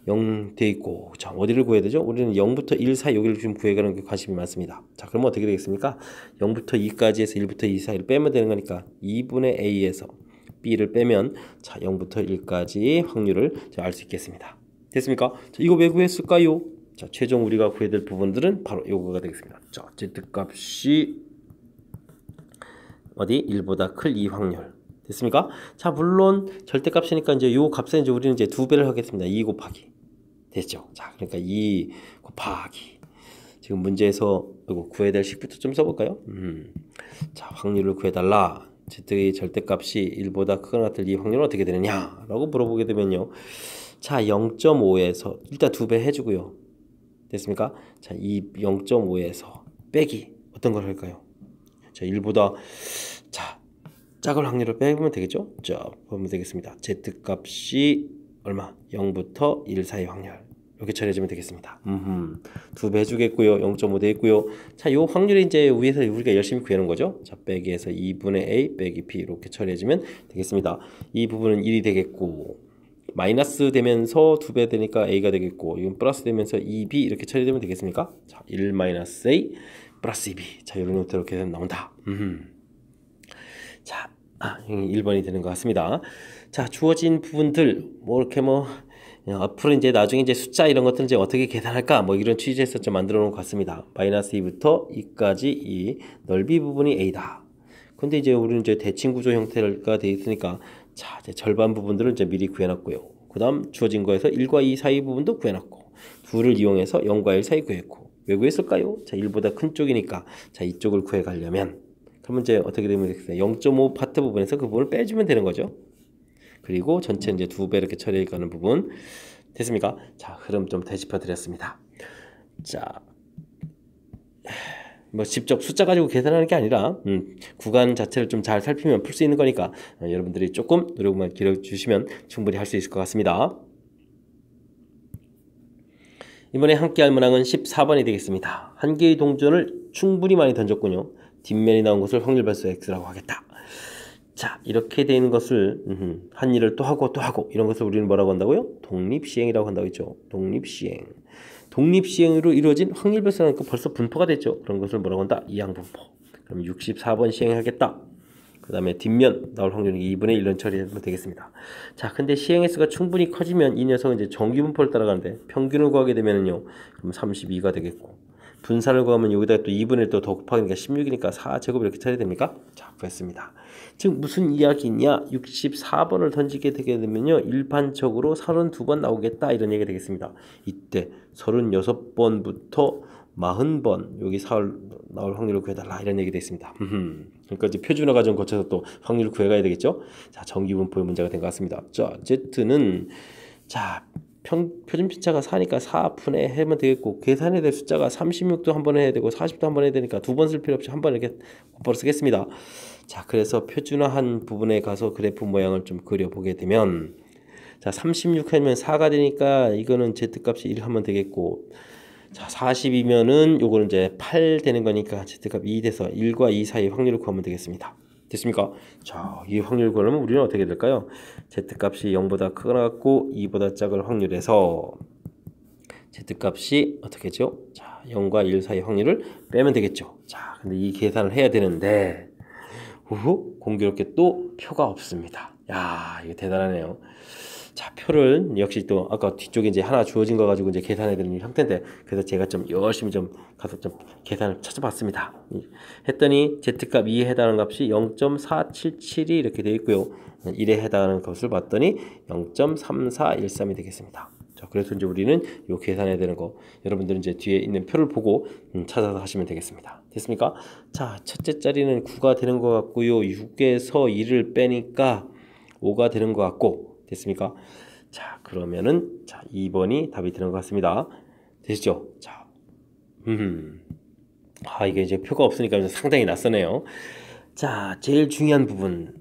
0 돼 있고, 자, 어디를 구해야 되죠? 우리는 0부터 1 사이 여기를 좀 구해가는 게 관심이 많습니다. 자, 그러면 어떻게 되겠습니까? 0부터 2까지 해서 1부터 2 사이를 빼면 되는 거니까 2분의 A에서 B를 빼면 자, 0부터 1까지 확률을 알 수 있겠습니다. 됐습니까? 자, 이거 왜 구했을까요? 자, 최종 우리가 구해야 될 부분들은 바로 요거가 되겠습니다. 자, Z값이 어디? 1보다 클 이 확률. 됐습니까? 자, 물론 절대값이니까 이제 요 값에 이제 우리는 이제 2배를 하겠습니다. 2 곱하기. 됐죠? 자, 그러니까 2 곱하기. 지금 문제에서 이거 구해야 될 식부터 좀 써볼까요? 자, 확률을 구해달라. Z의 절대값이 1보다 크거나 같을 이 확률은 어떻게 되느냐? 라고 물어보게 되면요. 자, 0.5에서 일단 2배 해주고요. 됐습니까? 자, 이 0.5에서 빼기 어떤 걸 할까요? 자, 1보다 자, 작을 확률을 빼면 되겠죠? 자, 보면 되겠습니다. Z값이 얼마? 0부터 1 사이 확률 이렇게 처리해주면 되겠습니다. 2배 해주겠고요. 0.5 되겠고요. 자, 요 확률이 이제 위에서 우리가 열심히 구하는 거죠. 자, 빼기해서 2분의 A 빼기 B 이렇게 처리해주면 되겠습니다. 이 부분은 1이 되겠고 마이너스 되면서 2배 되니까 A가 되겠고 이건 플러스 되면서 2B 이렇게 처리되면 되겠습니까? 자, 1 마이너스 A 플러스 2B 자, 이런 형태로 계산 나온다. 자, 1번이 되는 것 같습니다. 자, 주어진 부분들 뭐 이렇게 뭐 앞으로 이제 나중에 이제 숫자 이런 것들 이제 어떻게 계산할까 뭐 이런 취지에서 좀 만들어 놓은 것 같습니다. 마이너스 2부터 2까지 이 넓이 부분이 A다. 근데 이제 우리는 이제 대칭 구조 형태가 되어 있으니까 자, 이제 절반 부분들을 이제 미리 구해놨고요. 그 다음 주어진 거에서 1과 2 사이 부분도 구해놨고 2를 이용해서 0과 1 사이 구했고 왜 구했을까요? 자, 1보다 큰 쪽이니까 자, 이쪽을 구해가려면 그러면 이제 어떻게 되면 되겠어요? 0.5 파트 부분에서 그 부분을 빼주면 되는 거죠. 그리고 전체 이제 2배 이렇게 처리해가는 부분 됐습니까? 자, 흐름 좀 되짚어 드렸습니다. 자, 뭐 직접 숫자 가지고 계산하는 게 아니라 구간 자체를 좀 잘 살피면 풀 수 있는 거니까 여러분들이 조금 노력만 기울여 주시면 충분히 할 수 있을 것 같습니다. 이번에 함께 할 문항은 14번이 되겠습니다. 한 개의 동전을 충분히 많이 던졌군요. 뒷면이 나온 것을 확률 발수 X라고 하겠다. 자, 이렇게 되는 것을 한 일을 또 하고 또 하고 이런 것을 우리는 뭐라고 한다고요? 독립시행이라고 한다고 했죠. 독립시행. 독립시행으로 이루어진 확률 발수라는 거 벌써 분포가 됐죠. 그런 것을 뭐라고 한다? 이항분포. 그럼 64번 시행하겠다. 그 다음에 뒷면 나올 확률은 2분의 1로 처리하면 되겠습니다. 자, 근데 시행의 수가 충분히 커지면 이 녀석은 이제 정규분포를 따라가는데 평균을 구하게 되면은요, 그럼 32가 되겠고, 분산을 구하면 여기다가 또 2분의 1 또 더 곱하기니까 16이니까 4제곱 이렇게 처리됩니까? 자, 구했습니다. 즉 무슨 이야기냐? 64번을 던지게 되게 되면요, 일반적으로 32번 나오겠다 이런 얘기가 되겠습니다. 이때 36번부터 40번 여기 나올 확률을 구해달라 이런 얘기가 되겠습니다. 그러니까 이제 표준화 과정 거쳐서 또 확률을 구해가야 되겠죠. 자, 정규분포의 문제가 된 것 같습니다. 자, Z는 자 표준 편차가 4니까 4분의 하면 되겠고, 계산해야 될 숫자가 36도 한 번 해야 되고 40도 한 번 해야 되니까 두 번 쓸 필요 없이 한 번 이렇게 곧바로 쓰겠습니다. 자, 그래서 표준화한 부분에 가서 그래프 모양을 좀 그려보게 되면, 자, 36 하면 4가 되니까 이거는 Z값이 1 하면 되겠고, 자, 40이면은 요거는 이제 8 되는 거니까 Z값 2 돼서 1과 2 사이 확률을 구하면 되겠습니다. 됐습니까? 자, 이 확률 구하려면 우리는 어떻게 될까요? Z값이 0보다 크거나 같고 2보다 작을 확률에서 Z값이 어떻게 했죠? 자, 0과 1 사이 확률을 빼면 되겠죠. 자, 근데 이 계산을 해야 되는데 공교롭게 또 표가 없습니다. 야, 이거 대단하네요. 자, 표를 역시 또 아까 뒤쪽에 이제 하나 주어진 거 가지고 이제 계산해야 되는 형태인데, 그래서 제가 좀 열심히 좀 가서 좀 계산을 찾아봤습니다. 했더니 Z값 2에 해당하는 값이 0.477이 이렇게 되어 있고요. 1에 해당하는 것을 봤더니 0.3413이 되겠습니다. 자, 그래서 이제 우리는 요 계산해야 되는 거 여러분들은 이제 뒤에 있는 표를 보고 찾아서 하시면 되겠습니다. 됐습니까? 자, 첫째 자리는 9가 되는 것 같고요. 6에서 2를 빼니까 5가 되는 것 같고, 됐습니까? 자, 그러면은 자, 2번이 답이 되는 것 같습니다. 되시죠? 자, 이게 이제 표가 없으니까 상당히 낯서네요. 자, 제일 중요한 부분.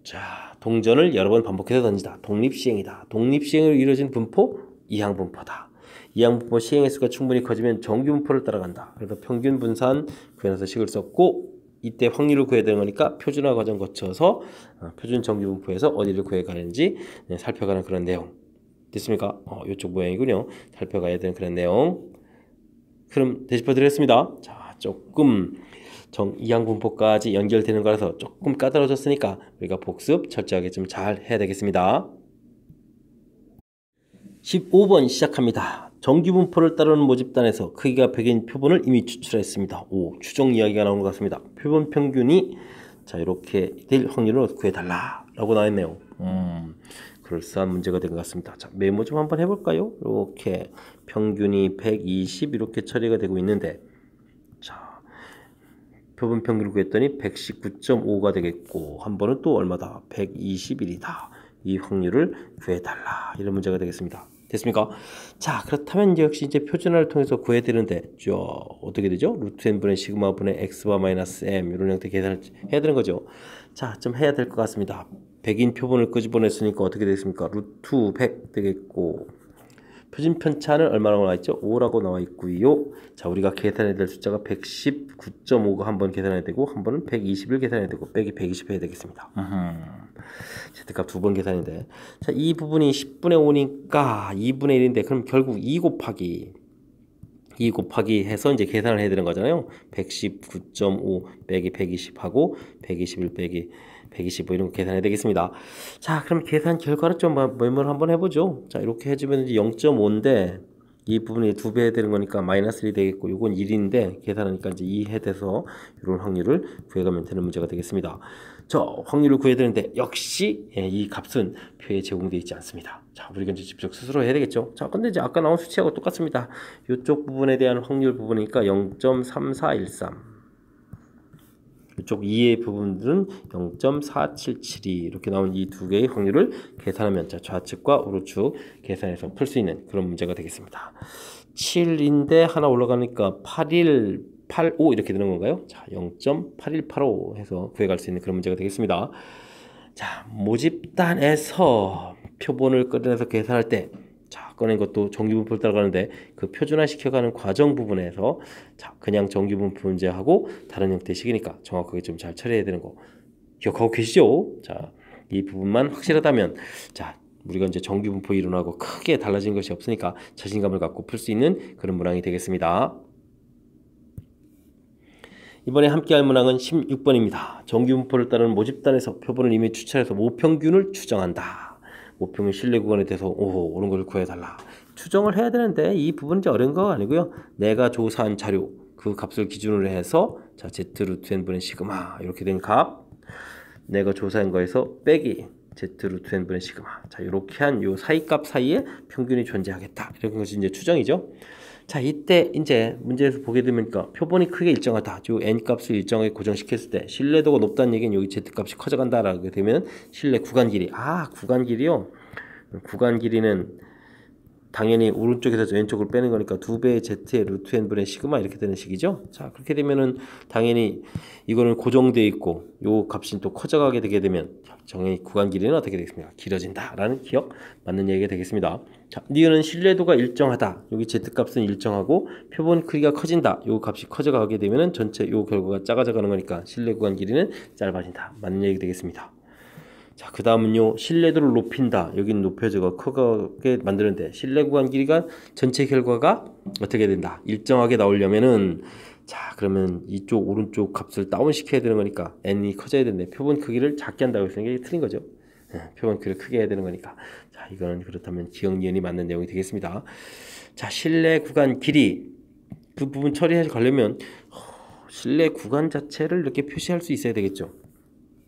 자, 동전을 여러 번 반복해서 던지다. 독립시행이다. 독립시행으로 이루어진 분포, 이항분포다. 이항분포 시행의 수가 충분히 커지면 정규분포를 따라간다. 그래서 평균 분산 구해서 식을 썼고, 이때 확률을 구해야 되는 거니까 표준화 과정 거쳐서 표준 정규분포에서 어디를 구해가는지 살펴가는 그런 내용. 됐습니까? 이쪽 모양이군요. 살펴가야 되는 그런 내용. 그럼 되짚어 드렸습니다. 자, 조금 이항분포까지 연결되는 거라서 조금 까다로워졌으니까 우리가 복습 철저하게 좀 잘 해야 되겠습니다. 15번 시작합니다. 정규분포를 따르는 모집단에서 크기가 100인 표본을 이미 추출했습니다. 추정 이야기가 나오는 것 같습니다. 표본 평균이 자, 이렇게 될 확률을 구해달라 라고 나왔네요. 그럴싸한 문제가 된 것 같습니다. 자, 메모 좀 한번 해볼까요? 이렇게 평균이 120 이렇게 처리가 되고 있는데, 자, 표본 평균을 구했더니 119.5가 되겠고, 한 번은 또 얼마다? 121이다. 이 확률을 구해달라. 이런 문제가 되겠습니다. 됐습니까? 자, 그렇다면 이제 역시 이제 표준화를 통해서 구해야 되는데, 어떻게 되죠? 루트 n분의 시그마 분의 x와 마이너스 m 이런 형태 계산을 해야 되는 거죠. 자, 좀 해야 될 것 같습니다. 100인 표본을 끄집어냈으니까 어떻게 되겠습니까? 루트 100 되겠고, 표준 편차는 얼마라고 나와 있죠? 5라고 나와 있고요. 자, 우리가 계산해야 될 숫자가 119.5가 한 번 계산해야 되고, 한 번은 120을 계산해야 되고, 빼기 120 해야 되겠습니다. Z값 두 번 계산인데, 자, 이 부분이 10분의 5니까 2분의 1인데, 그럼 결국 2 곱하기 해서 이제 계산을 해야 되는 거잖아요. 119.5 빼기 120 하고 121 빼기 125 이런 거 계산해야 되겠습니다. 자, 그럼 계산 결과를 좀 메모를 한번 해보죠. 자, 이렇게 해주면 이제 0.5인데 이 부분이 2배 해야 되는 거니까 마이너스 1이 되겠고, 이건 1인데 계산하니까 이제 2 해돼서 이런 확률을 구해가면 되는 문제가 되겠습니다. 저 확률을 구해야 되는데 역시 이 값은 표에 제공되어 있지 않습니다. 자, 우리가 이제 직접 스스로 해야 되겠죠. 자, 근데 이제 아까 나온 수치하고 똑같습니다. 이쪽 부분에 대한 확률 부분이니까 0.3413. 이쪽 2의 부분들은 0.4772 이렇게 나온 이 두 개의 확률을 계산하면 자, 좌측과 우측 계산해서 풀 수 있는 그런 문제가 되겠습니다. 7인데 하나 올라가니까 8185 이렇게 되는 건가요? 자, 0.8185 해서 구해갈 수 있는 그런 문제가 되겠습니다. 자, 모집단에서 표본을 꺼내서 계산할 때 자, 꺼낸 것도 정규분포를 따라가는데 그 표준화 시켜가는 과정 부분에서 자, 그냥 정규분포 문제하고 다른 형태식이니까 정확하게 좀 잘 처리해야 되는 거 기억하고 계시죠? 자, 이 부분만 확실하다면 자, 우리가 이제 정규분포 이론하고 크게 달라진 것이 없으니까 자신감을 갖고 풀 수 있는 그런 문항이 되겠습니다. 이번에 함께할 문항은 16번입니다. 정규분포를 따르는 모집단에서 표본을 이미 추출해서 모평균을 추정한다. 모평균 신뢰 구간에 대해서 옳은 것을 구해달라. 추정을 해야 되는데 이 부분은 이제 어려운 거 아니고요. 내가 조사한 자료 그 값을 기준으로 해서 자 z 루트 n분의 시그마 이렇게 된 값 내가 조사한 거에서 빼기 z 루트 n분의 시그마 자 이렇게 한 요 사이값 사이에 평균이 존재하겠다. 이런 것이 이제 추정이죠. 자, 이때 이제 문제에서 보게 되니까 표본이 크게 일정하다. 요 n 값을 일정하게 고정시켰을 때 신뢰도가 높다는 얘기는 여기 z 값이 커져간다라고 되면 신뢰 구간 길이. 구간 길이요. 구간 길이는 당연히 오른쪽에서 왼쪽을 빼는 거니까 2배의 z의 루트 n분의 시그마 이렇게 되는 식이죠. 자, 그렇게 되면은 당연히 이거는 고정되어 있고 요 값이 또 커져가게 되게 되면 정의 구간 길이는 어떻게 되겠습니까? 길어진다라는 기억 맞는 얘기가 되겠습니다. 자, 니은은 신뢰도가 일정하다. 여기 z값은 일정하고 표본 크기가 커진다. 요 값이 커져가게 되면은 전체 요 결과가 작아져가는 거니까 신뢰 구간 길이는 짧아진다. 맞는 얘기 되겠습니다. 자, 그 다음은요, 신뢰도를 높인다. 여기는 높여져가 크게 만드는데, 신뢰 구간 길이가 전체 결과가 어떻게 된다? 일정하게 나오려면은, 자, 그러면 이쪽 오른쪽 값을 다운시켜야 되는 거니까, n이 커져야 되는데, 표본 크기를 작게 한다고 해서 이게 틀린 거죠. 표본 크기를 크게 해야 되는 거니까. 자, 이거는 그렇다면 기억 니은이 맞는 내용이 되겠습니다. 자, 신뢰 구간 길이. 그 부분 처리하려면, 신뢰 구간 자체를 이렇게 표시할 수 있어야 되겠죠.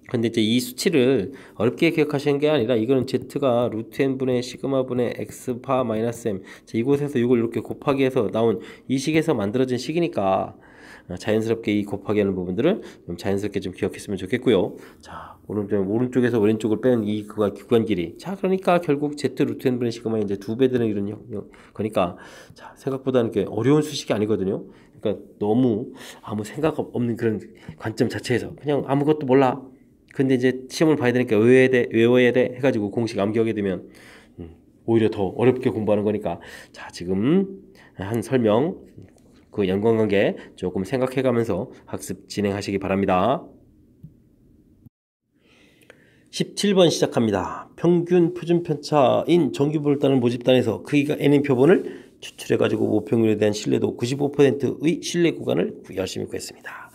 근데 이제 이 수치를 어렵게 기억하시는 게 아니라 이거는 z가 루트 n분의 시그마분의 x파 마이너스 m 자, 이곳에서 이걸 이렇게 곱하기 해서 나온 이 식에서 만들어진 식이니까 자연스럽게 이 곱하기 하는 부분들을 좀 자연스럽게 좀 기억했으면 좋겠고요. 자, 오른쪽에서 왼쪽을 빼는 이 구간 길이. 자, 그러니까 결국 z 루트 n분의 시그마 이제 2배 되는 이런 거니까 자, 생각보다는 이렇게 어려운 수식이 아니거든요. 그러니까 너무 아무 생각 없는 그런 관점 자체에서 그냥 아무것도 몰라. 근데 이제 시험을 봐야 되니까 외워야 돼 해가지고 공식 암기하게 되면 오히려 더 어렵게 공부하는 거니까 자, 지금 한 설명 그 연관관계 조금 생각해가면서 학습 진행하시기 바랍니다. 17번 시작합니다. 평균 표준 편차인 정규분포를 따르는 모집단에서 크기가 n인 표본을 추출해가지고 모평균에 대한 신뢰도 95%의 신뢰 구간을 열심히 구했습니다.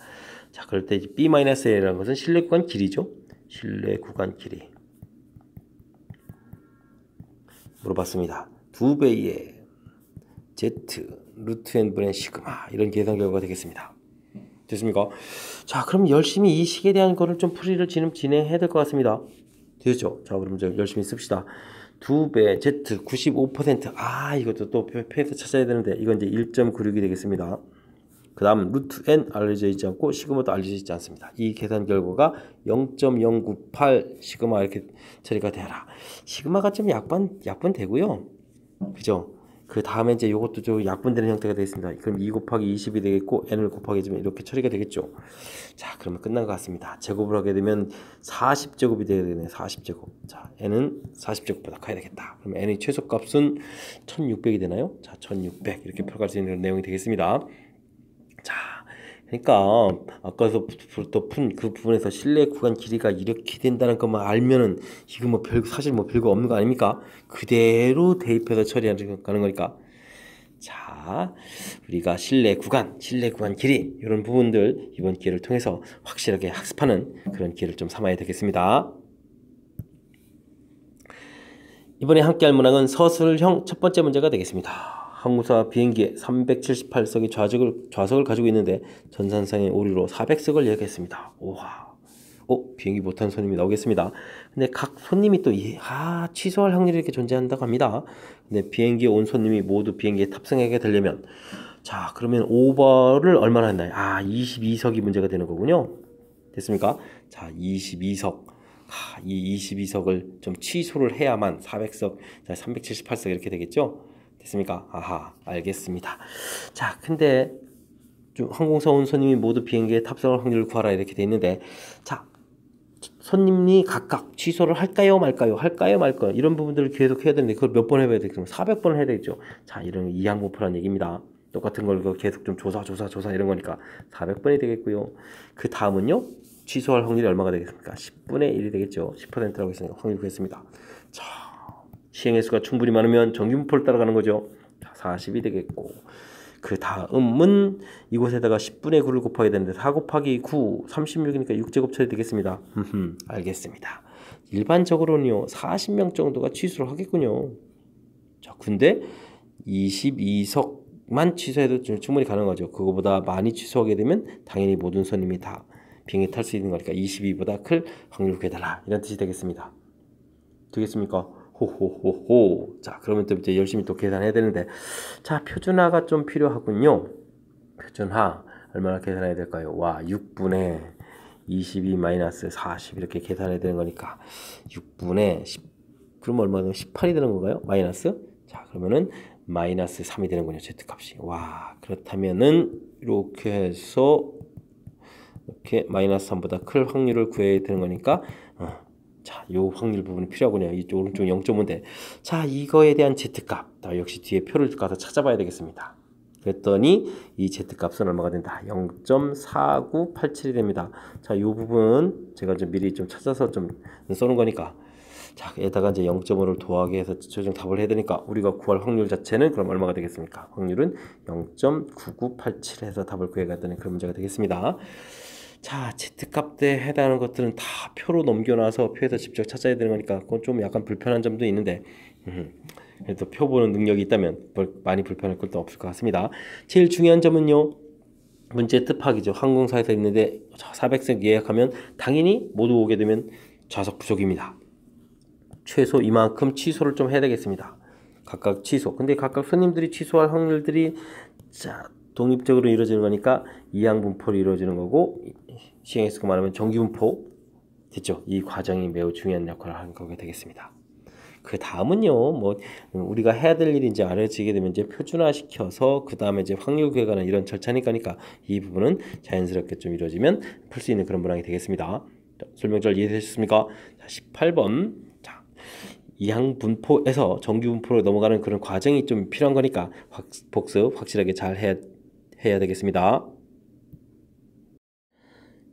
자, 그럴 때 B-A라는 것은 신뢰 구간 길이죠. 신뢰 구간 길이. 물어봤습니다. 2배의 Z 루트 n분의 시그마 이런 계산 결과가 되겠습니다. 됐습니까? 자, 그럼 열심히 이 식에 대한 거를 좀 풀이를 진행해야 될 것 같습니다. 되죠? 자, 그럼 이제 열심히 씁시다. 2배 Z 95% 이것도 또 표에서 찾아야 되는데 이건 이제 1.96이 되겠습니다. 그 다음 루트 n 알려져 있지 않고 시그마도 알려져 있지 않습니다. 이 계산 결과가 0.098 시그마 이렇게 처리가 되라. 시그마가 좀 약분되고요. 그죠? 그 다음에 이제 이것도 좀 약분되는 형태가 되겠습니다. 그럼 2 곱하기 20이 되겠고 n을 곱하기 해주면 이렇게 처리가 되겠죠. 자, 그러면 끝난 것 같습니다. 제곱을 하게 되면 40제곱이 되어야 되네. 40제곱. 자, n은 40제곱보다 커야 되겠다. 그럼 n의 최소값은 1600이 되나요? 자, 1600 이렇게 풀어갈 수 있는 내용이 되겠습니다. 자, 그러니까 아까서부터 푼 그 부분에서 신뢰 구간 길이가 이렇게 된다는 것만 알면은 이거 뭐 사실 뭐 별거 없는 거 아닙니까? 그대로 대입해서 처리하는 거니까. 자, 우리가 신뢰 구간 길이 이런 부분들 이번 기회를 통해서 확실하게 학습하는 그런 기회를 좀 삼아야 되겠습니다. 이번에 함께할 문항은 서술형 첫 번째 문제가 되겠습니다. 항공사 비행기에 378석의 좌석을 가지고 있는데 전산상의 오류로 400석을 예약했습니다. 우와. 비행기 못한 손님이 나오겠습니다. 근데 각 손님이 또 취소할 확률이 이렇게 존재한다고 합니다. 근데 비행기에 온 손님이 모두 비행기에 탑승하게 되려면 자, 그러면 오버를 얼마나 했나요? 22석이 문제가 되는 거군요. 됐습니까? 자, 22석. 이 22석을 좀 취소를 해야만 400석, 378석 이렇게 되겠죠? 됐습니까? 아하, 알겠습니다. 자, 근데 좀 항공사 온 손님이 모두 비행기에 탑승할 확률을 구하라 이렇게 돼 있는데, 자, 손님이 각각 취소를 할까요 말까요? 할까요 말까요? 이런 부분들을 계속 해야 되는데 그걸 몇 번 해봐야 되겠어요? 400번을 해야 되겠죠? 자, 이런 이항공포란 얘기입니다. 똑같은 걸 계속 좀 조사 이런 거니까 400번이 되겠고요. 그 다음은요, 취소할 확률이 얼마가 되겠습니까? 10분의 1이 되겠죠. 10%라고 했으니까 확률 구했습니다. 자, 시행횟수가 충분히 많으면 정규분포를 따라가는 거죠. 자, 40이 되겠고, 그 다음은 이곳에다가 10분의 9를 곱하게 되는데 4 곱하기 9, 36이니까 6제곱처리 되겠습니다. 알겠습니다. 일반적으로는요, 40명 정도가 취소를 하겠군요. 자, 근데 22석만 취소해도 충분히 가능하죠. 그거보다 많이 취소하게 되면 당연히 모든 손님이 다 비행기 탈 수 있는 거니까 22보다 클 확률을 구해달라, 이런 뜻이 되겠습니다. 되겠습니까? 호호호호. 자, 그러면 또 이제 열심히 또 계산해야 되는데, 자, 표준화가 좀 필요하군요. 표준화 얼마나 계산해야 될까요? 와, 6분의 22 마이너스 40 이렇게 계산해야 되는 거니까 6분의 10, 그럼 얼마 되면 18이 되는 건가요? 마이너스? 자, 그러면은 마이너스 3이 되는군요, Z값이. 와, 그렇다면은 이렇게 해서 이렇게 마이너스 3보다 클 확률을 구해야 되는 거니까, 자, 요 확률 부분이 필요하군요. 이쪽 오른쪽 0.5인데, 자, 이거에 대한 Z값, 역시 뒤에 표를 가서 찾아봐야 되겠습니다. 그랬더니 이 Z값은 얼마가 된다? 0.4987이 됩니다. 자, 요 부분 제가 좀 미리 좀 찾아서 좀 써놓은 거니까, 자, 에다가 이제 0.5를 더하게 해서 최종 답을 해야 되니까 우리가 구할 확률 자체는 그럼 얼마가 되겠습니까? 확률은 0.9987 해서 답을 구해야 되는 그런 문제가 되겠습니다. 자, Z값에 해당하는 것들은 다 표로 넘겨놔서 표에서 직접 찾아야 되는 거니까 그건 좀 약간 불편한 점도 있는데, 그래도 표 보는 능력이 있다면 많이 불편할 것도 없을 것 같습니다. 제일 중요한 점은요, 문제 뜻하기죠. 항공사에서 있는데 400석 예약하면 당연히 모두 오게 되면 좌석 부족입니다. 최소 이만큼 취소를 좀 해야 되겠습니다. 각각 취소. 근데 각각 손님들이 취소할 확률들이, 자, 독립적으로 이루어지는 거니까 이항분포로 이루어지는 거고, 시행횟수가 많으면 정규분포 됐죠. 이 과정이 매우 중요한 역할을 하는 거게 되겠습니다. 그 다음은요, 뭐 우리가 해야 될 일이 이제 알려지게 되면 이제 표준화 시켜서 그 다음에 이제 확률 구해가는 이런 절차니까 이 부분은 자연스럽게 좀 이루어지면 풀 수 있는 그런 문항이 되겠습니다. 자, 설명 잘 이해되셨습니까? 자, 18번. 자, 이항분포에서 정규분포로 넘어가는 그런 과정이 좀 필요한 거니까 복습 확실하게 잘 해야 되겠습니다.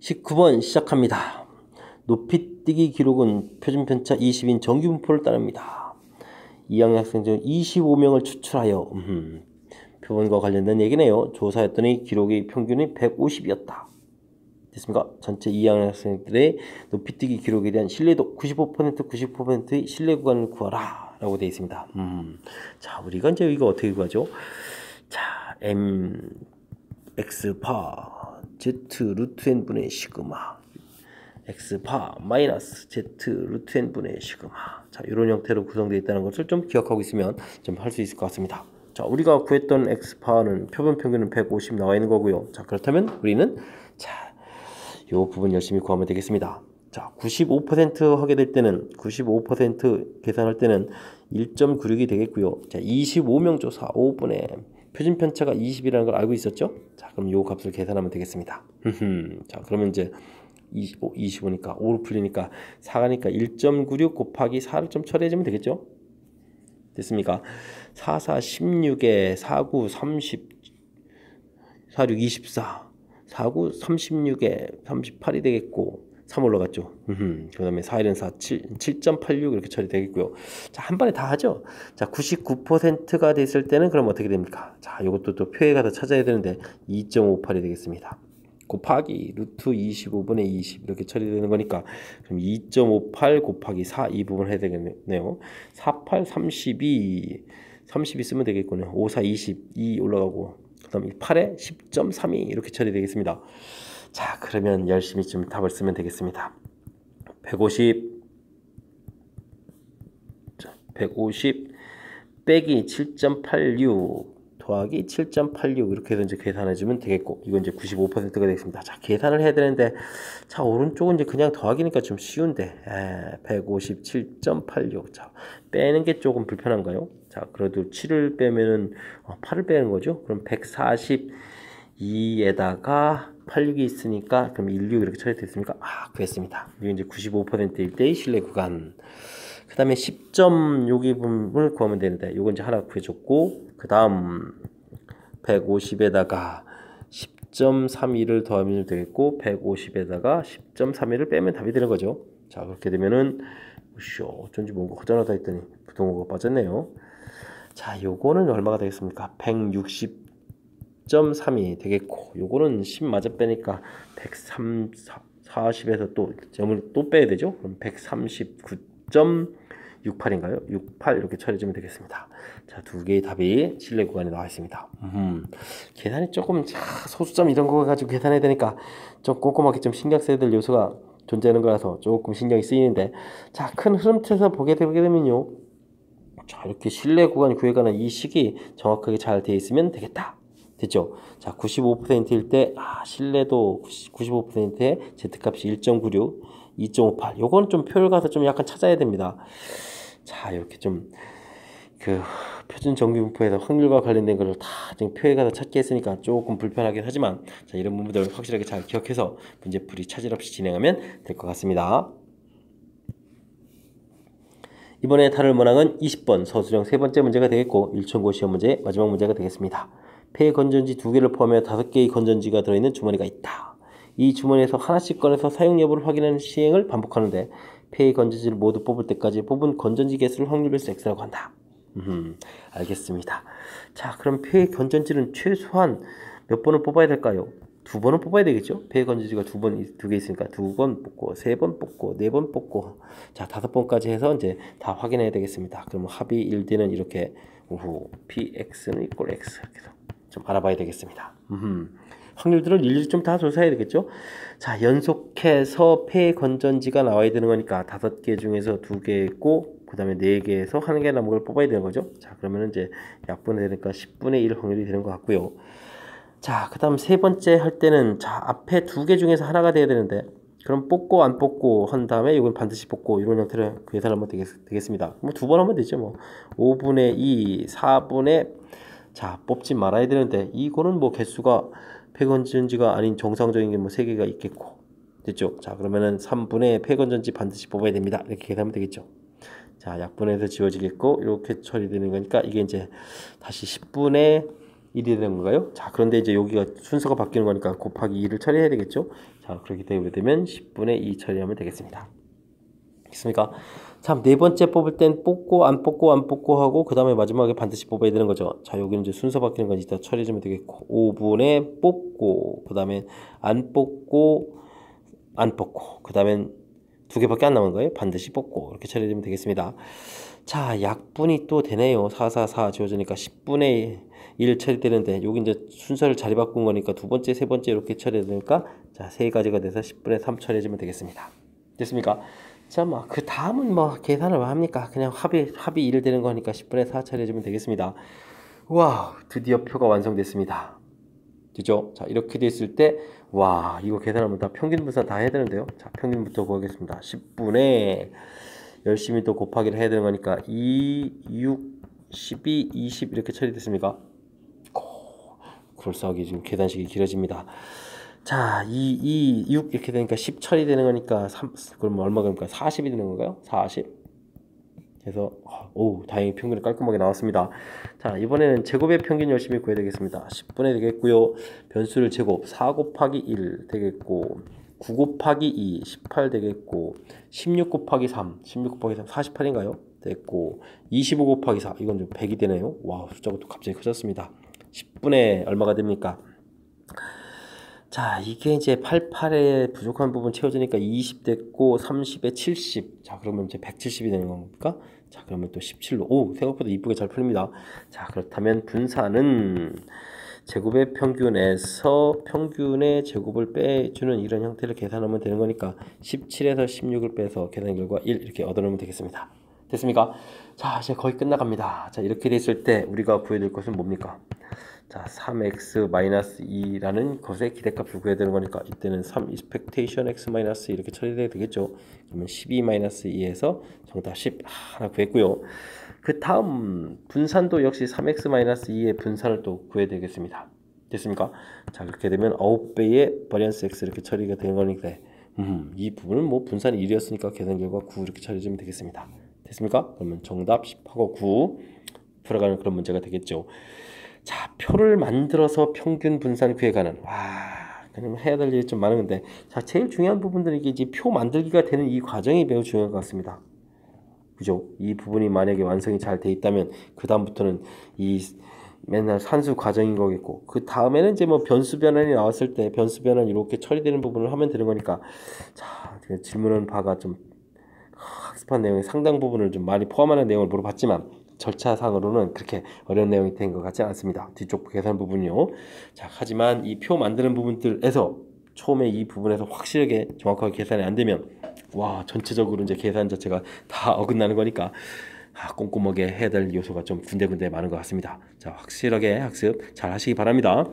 19번 시작합니다. 높이뛰기 기록은 표준편차 20인 정규분포를 따릅니다. 2학년 학생 중 25명을 추출하여, 표본과 관련된 얘기네요. 조사했더니 기록의 평균이 150이었다. 됐습니까? 전체 2학년 학생들의 높이뛰기 기록에 대한 신뢰도 95%의 신뢰 구간을 구하라 라고 되어 있습니다. 자, 우리가 이제 이거 어떻게 구하죠? 자, M X파 Z 루트 N분의 시그마 X파 마이너스 Z 루트 N분의 시그마. 자, 이런 형태로 구성되어 있다는 것을 좀 기억하고 있으면 좀 할 수 있을 것 같습니다. 자, 우리가 구했던 X파는 표본 평균은 150 나와 있는 거고요. 자, 그렇다면 우리는, 자, 요 부분 열심히 구하면 되겠습니다. 자, 95% 하게 될 때는 95% 계산할 때는 1.96이 되겠고요. 자, 25명 조사 5분의 표준 편차가 20이라는 걸 알고 있었죠? 자, 그럼 요 값을 계산하면 되겠습니다. 자, 그러면 이제 25니까 5로 풀리니까 4가니까 1.96 곱하기 4를 좀 처리해주면 되겠죠? 됐습니까? 4, 4, 16에 4, 9, 30, 4, 6, 24, 4, 9, 36에 38이 되겠고, 3 올라갔죠. 그 다음에 4, 1은 4, 7.86 이렇게 처리되겠고요. 자, 한 번에 다 하죠. 자, 99%가 됐을 때는 그럼 어떻게 됩니까? 자, 이것도 또 표에 가서 찾아야 되는데 2.58이 되겠습니다. 곱하기 루트 25분의 20 이렇게 처리되는 거니까, 그럼 2.58 곱하기 4 이 부분 해야 되겠네요. 48, 32 쓰면 되겠군요. 5, 4, 22 올라가고, 그 다음 8에 10.32 이렇게 처리되겠습니다. 자, 그러면 열심히 좀 답을 쓰면 되겠습니다. 150 빼기 7.86 더하기 7.86 이렇게 해서 이제 계산해주면 되겠고, 이건 이제 95%가 되겠습니다. 자, 계산을 해야 되는데, 자, 오른쪽은 이제 그냥 더하기니까 좀 쉬운데, 157.86. 자, 빼는 게 조금 불편한가요? 자, 그래도 7을 빼면은 8을 빼는 거죠. 그럼 142에다가 86이 있으니까, 그럼 16 이렇게 처리됐습니까? 그랬습니다. 이게 이제 95%일 때의 신뢰 구간. 그 다음에 10점 여기 부분을 구하면 되는데, 요건 이제 하나 구해줬고, 그 다음 150에다가 10.32를 더하면 되겠고, 150에다가 10.32를 빼면 답이 되는 거죠. 자, 그렇게 되면은 어쩐지 뭔가 허전하다 했더니 부동호가 빠졌네요. 자, 요거는 얼마가 되겠습니까? 160.32 되겠고, 요거는 10 맞아 빼니까 140에서 또 점을 또 빼야 되죠. 그럼 139.68인가요? 68 이렇게 처리해주면 되겠습니다. 자, 두 개의 답이 신뢰 구간에 나와 있습니다. 계산이 조금 소수점 이런 거 가지고 계산해야 되니까 좀 꼼꼼하게 좀 신경 써야 될 요소가 존재하는 거라서 조금 신경이 쓰이는데, 자, 큰 흐름에서 보게 되면요, 자, 이렇게 신뢰 구간이 구해가는 이 식이 정확하게 잘 되어 있으면 되겠다. 됐죠? 자, 95%일 때 신뢰도 95%에 Z값이 1.96, 2.58. 요건 좀 표를 가서 좀 약간 찾아야 됩니다. 자, 이렇게 좀 그 표준 정규분포에서 확률과 관련된 것을 다 지금 표에 가서 찾게 했으니까 조금 불편하긴 하지만, 자, 이런 부분들을 확실하게 잘 기억해서 문제풀이 차질 없이 진행하면 될 것 같습니다. 이번에 다룰 문항은 20번 서술형 세 번째 문제가 되겠고, 1천고 시험 문제의 마지막 문제가 되겠습니다. 폐 건전지 2개를 포함해 5개의 건전지가 들어있는 주머니가 있다. 이 주머니에서 하나씩 꺼내서 사용 여부를 확인하는 시행을 반복하는데, 폐의 건전지를 모두 뽑을 때까지 뽑은 건전지 개수를 확률별수 X라고 한다. 알겠습니다. 자, 그럼 폐의 건전지는 최소한 몇 번을 뽑아야 될까요? 2번은 뽑아야 되겠죠? 폐의 건전지가 두 개 있으니까 2번 뽑고, 3번 뽑고, 4번 뽑고, 자, 5번까지 해서 이제 다 확인해야 되겠습니다. 그럼 합이 1D는 이렇게 PX는 이꼴 X 이렇게 해서 좀 알아봐야 되겠습니다. 확률들을 일일이 좀 다 조사해야 되겠죠? 자, 연속해서 폐 건전지가 나와야 되는 거니까 5개 중에서 2개 있고, 그 다음에 4개에서 1개 남은 걸 뽑아야 되는 거죠. 자, 그러면은 이제 약분이 되니까 10분의 1 확률이 되는 것 같고요. 자, 그 다음 세 번째 할 때는, 자, 앞에 2개 중에서 하나가 돼야 되는데, 그럼 뽑고 안 뽑고 한 다음에 이건 반드시 뽑고, 이런 형태로 계산하면 되겠습니다. 뭐 2번 하면 되죠. 뭐 5분의 2, 4분의, 자, 뽑지 말아야 되는데, 이거는 뭐 개수가 폐건전지가 아닌 정상적인 게 뭐 3개가 있겠고, 됐죠? 자, 그러면은 3분의 폐건전지 반드시 뽑아야 됩니다. 이렇게 계산하면 되겠죠. 자, 약분해서 지워지겠고, 이렇게 처리되는 거니까 이게 이제 다시 10분의 1이 되는 건가요? 자, 그런데 이제 여기가 순서가 바뀌는 거니까 곱하기 2를 처리해야 되겠죠? 자, 그렇게 되면 10분의 2 처리하면 되겠습니다. 됐습니까? 자, 네 번째 뽑을 땐 뽑고 안 뽑고 안 뽑고 하고, 그 다음에 마지막에 반드시 뽑아야 되는 거죠. 자, 여기는 이제 순서 바뀌는 건 이따 처리해주면 되겠고, 5분의 뽑고, 그 다음에 안 뽑고 안 뽑고, 그 다음엔 2개밖에 안 남은 거예요. 반드시 뽑고, 이렇게 처리해주면 되겠습니다. 자, 약분이 또 되네요. 4, 4, 4 지워지니까 10분의 1 처리되는데, 여기 이제 순서를 자리 바꾼 거니까 2번째, 3번째 이렇게 처리되니까, 자, 3가지가 돼서 10분의 3 처리해주면 되겠습니다. 됐습니까? 자, 뭐 그 다음은 뭐 계산을 왜 합니까? 그냥 합이 1 되는 거니까 10분의 4 처리해주면 되겠습니다. 와, 드디어 표가 완성됐습니다. 그죠? 자, 이렇게 됐을 때, 와, 이거 계산하면 다 평균 분산 다 해야 되는데요. 자, 평균부터 구하겠습니다. 10분의 열심히 또 곱하기를 해야 되는 거니까 2, 6, 12, 20 이렇게 처리됐습니까? 그럴싸하게 지금 계산식이 길어집니다. 자, 2, 6 이렇게 되니까 10 처리되는 거니까 3, 그럼 얼마 그러니까 40이 되는 건가요? 40. 그래서 다행히 평균이 깔끔하게 나왔습니다. 자, 이번에는 제곱의 평균 열심히 구해야 되겠습니다. 10분의 되겠고요. 변수를 제곱 4 곱하기 1 되겠고, 9 곱하기 2 18 되겠고, 16 곱하기 3 16 곱하기 3 48인가요? 됐고, 25 곱하기 4 이건 좀 100이 되네요. 와, 숫자가 또 갑자기 커졌습니다. 10분의 얼마가 됩니까? 자, 이게 이제 88에 부족한 부분 채워지니까 20 됐고, 30에 70. 자, 그러면 이제 170이 되는 겁니까? 자, 그러면 또 17로. 생각보다 이쁘게 잘 풀립니다. 자, 그렇다면 분산은 제곱의 평균에서 평균의 제곱을 빼주는 이런 형태를 계산하면 되는 거니까 17에서 16을 빼서 계산 결과 1 이렇게 얻어놓으면 되겠습니다. 됐습니까? 자, 이제 거의 끝나갑니다. 자, 이렇게 됐을 때 우리가 구해야 될 것은 뭡니까? 자, 3x-2라는 것의 기대값을 구해야 되는 거니까 이때는 3 expectation x 마이너스 이렇게 처리해야 되겠죠. 그러면 12-2에서 정답 10 하나 구했고요. 그 다음 분산도 역시 3x-2의 분산을 또 구해야 되겠습니다. 됐습니까? 자, 그렇게 되면 9배의 바리언스 x 이렇게 처리가 되는 거니까 이 부분은 뭐 분산 1이었으니까 계산 결과 9 이렇게 처리해주면 되겠습니다. 됐습니까? 그러면 정답 10하고 9 풀어가는 그런 문제가 되겠죠. 자, 표를 만들어서 평균 분산 구해가는 그냥 해야 될 일이 좀 많은 건데 자, 제일 중요한 부분들은 이게 이제 표 만들기가 되는 이 과정이 매우 중요한 것 같습니다. 그죠? 이 부분이 만약에 완성이 잘 돼 있다면 그 다음부터는 이 맨날 산수 과정인 거겠고 그 다음에는 이제 뭐 변수 변환이 나왔을 때 변수 변환 이렇게 처리되는 부분을 하면 되는 거니까 자, 질문은 바가 좀 학습한 내용의 상당 부분을 좀 많이 포함하는 내용을 물어봤지만 절차상으로는 그렇게 어려운 내용이 된 것 같지 않습니다. 뒤쪽 계산 부분이요. 자, 하지만 이 표 만드는 부분들에서 처음에 이 부분에서 확실하게 정확하게 계산이 안 되면 전체적으로 이제 계산 자체가 다 어긋나는 거니까 꼼꼼하게 해야 될 요소가 좀 군데군데 많은 것 같습니다. 자, 확실하게 학습 잘 하시기 바랍니다.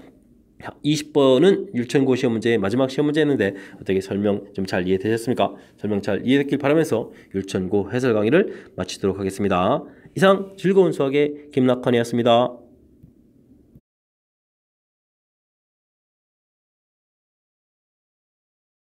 20번은 율천고 시험 문제 마지막 시험 문제였는데 어떻게 설명 좀 잘 이해되셨습니까? 설명 잘 이해됐길 바라면서 율천고 해설 강의를 마치도록 하겠습니다. 이상 즐거운 수학의 김낙환이었습니다.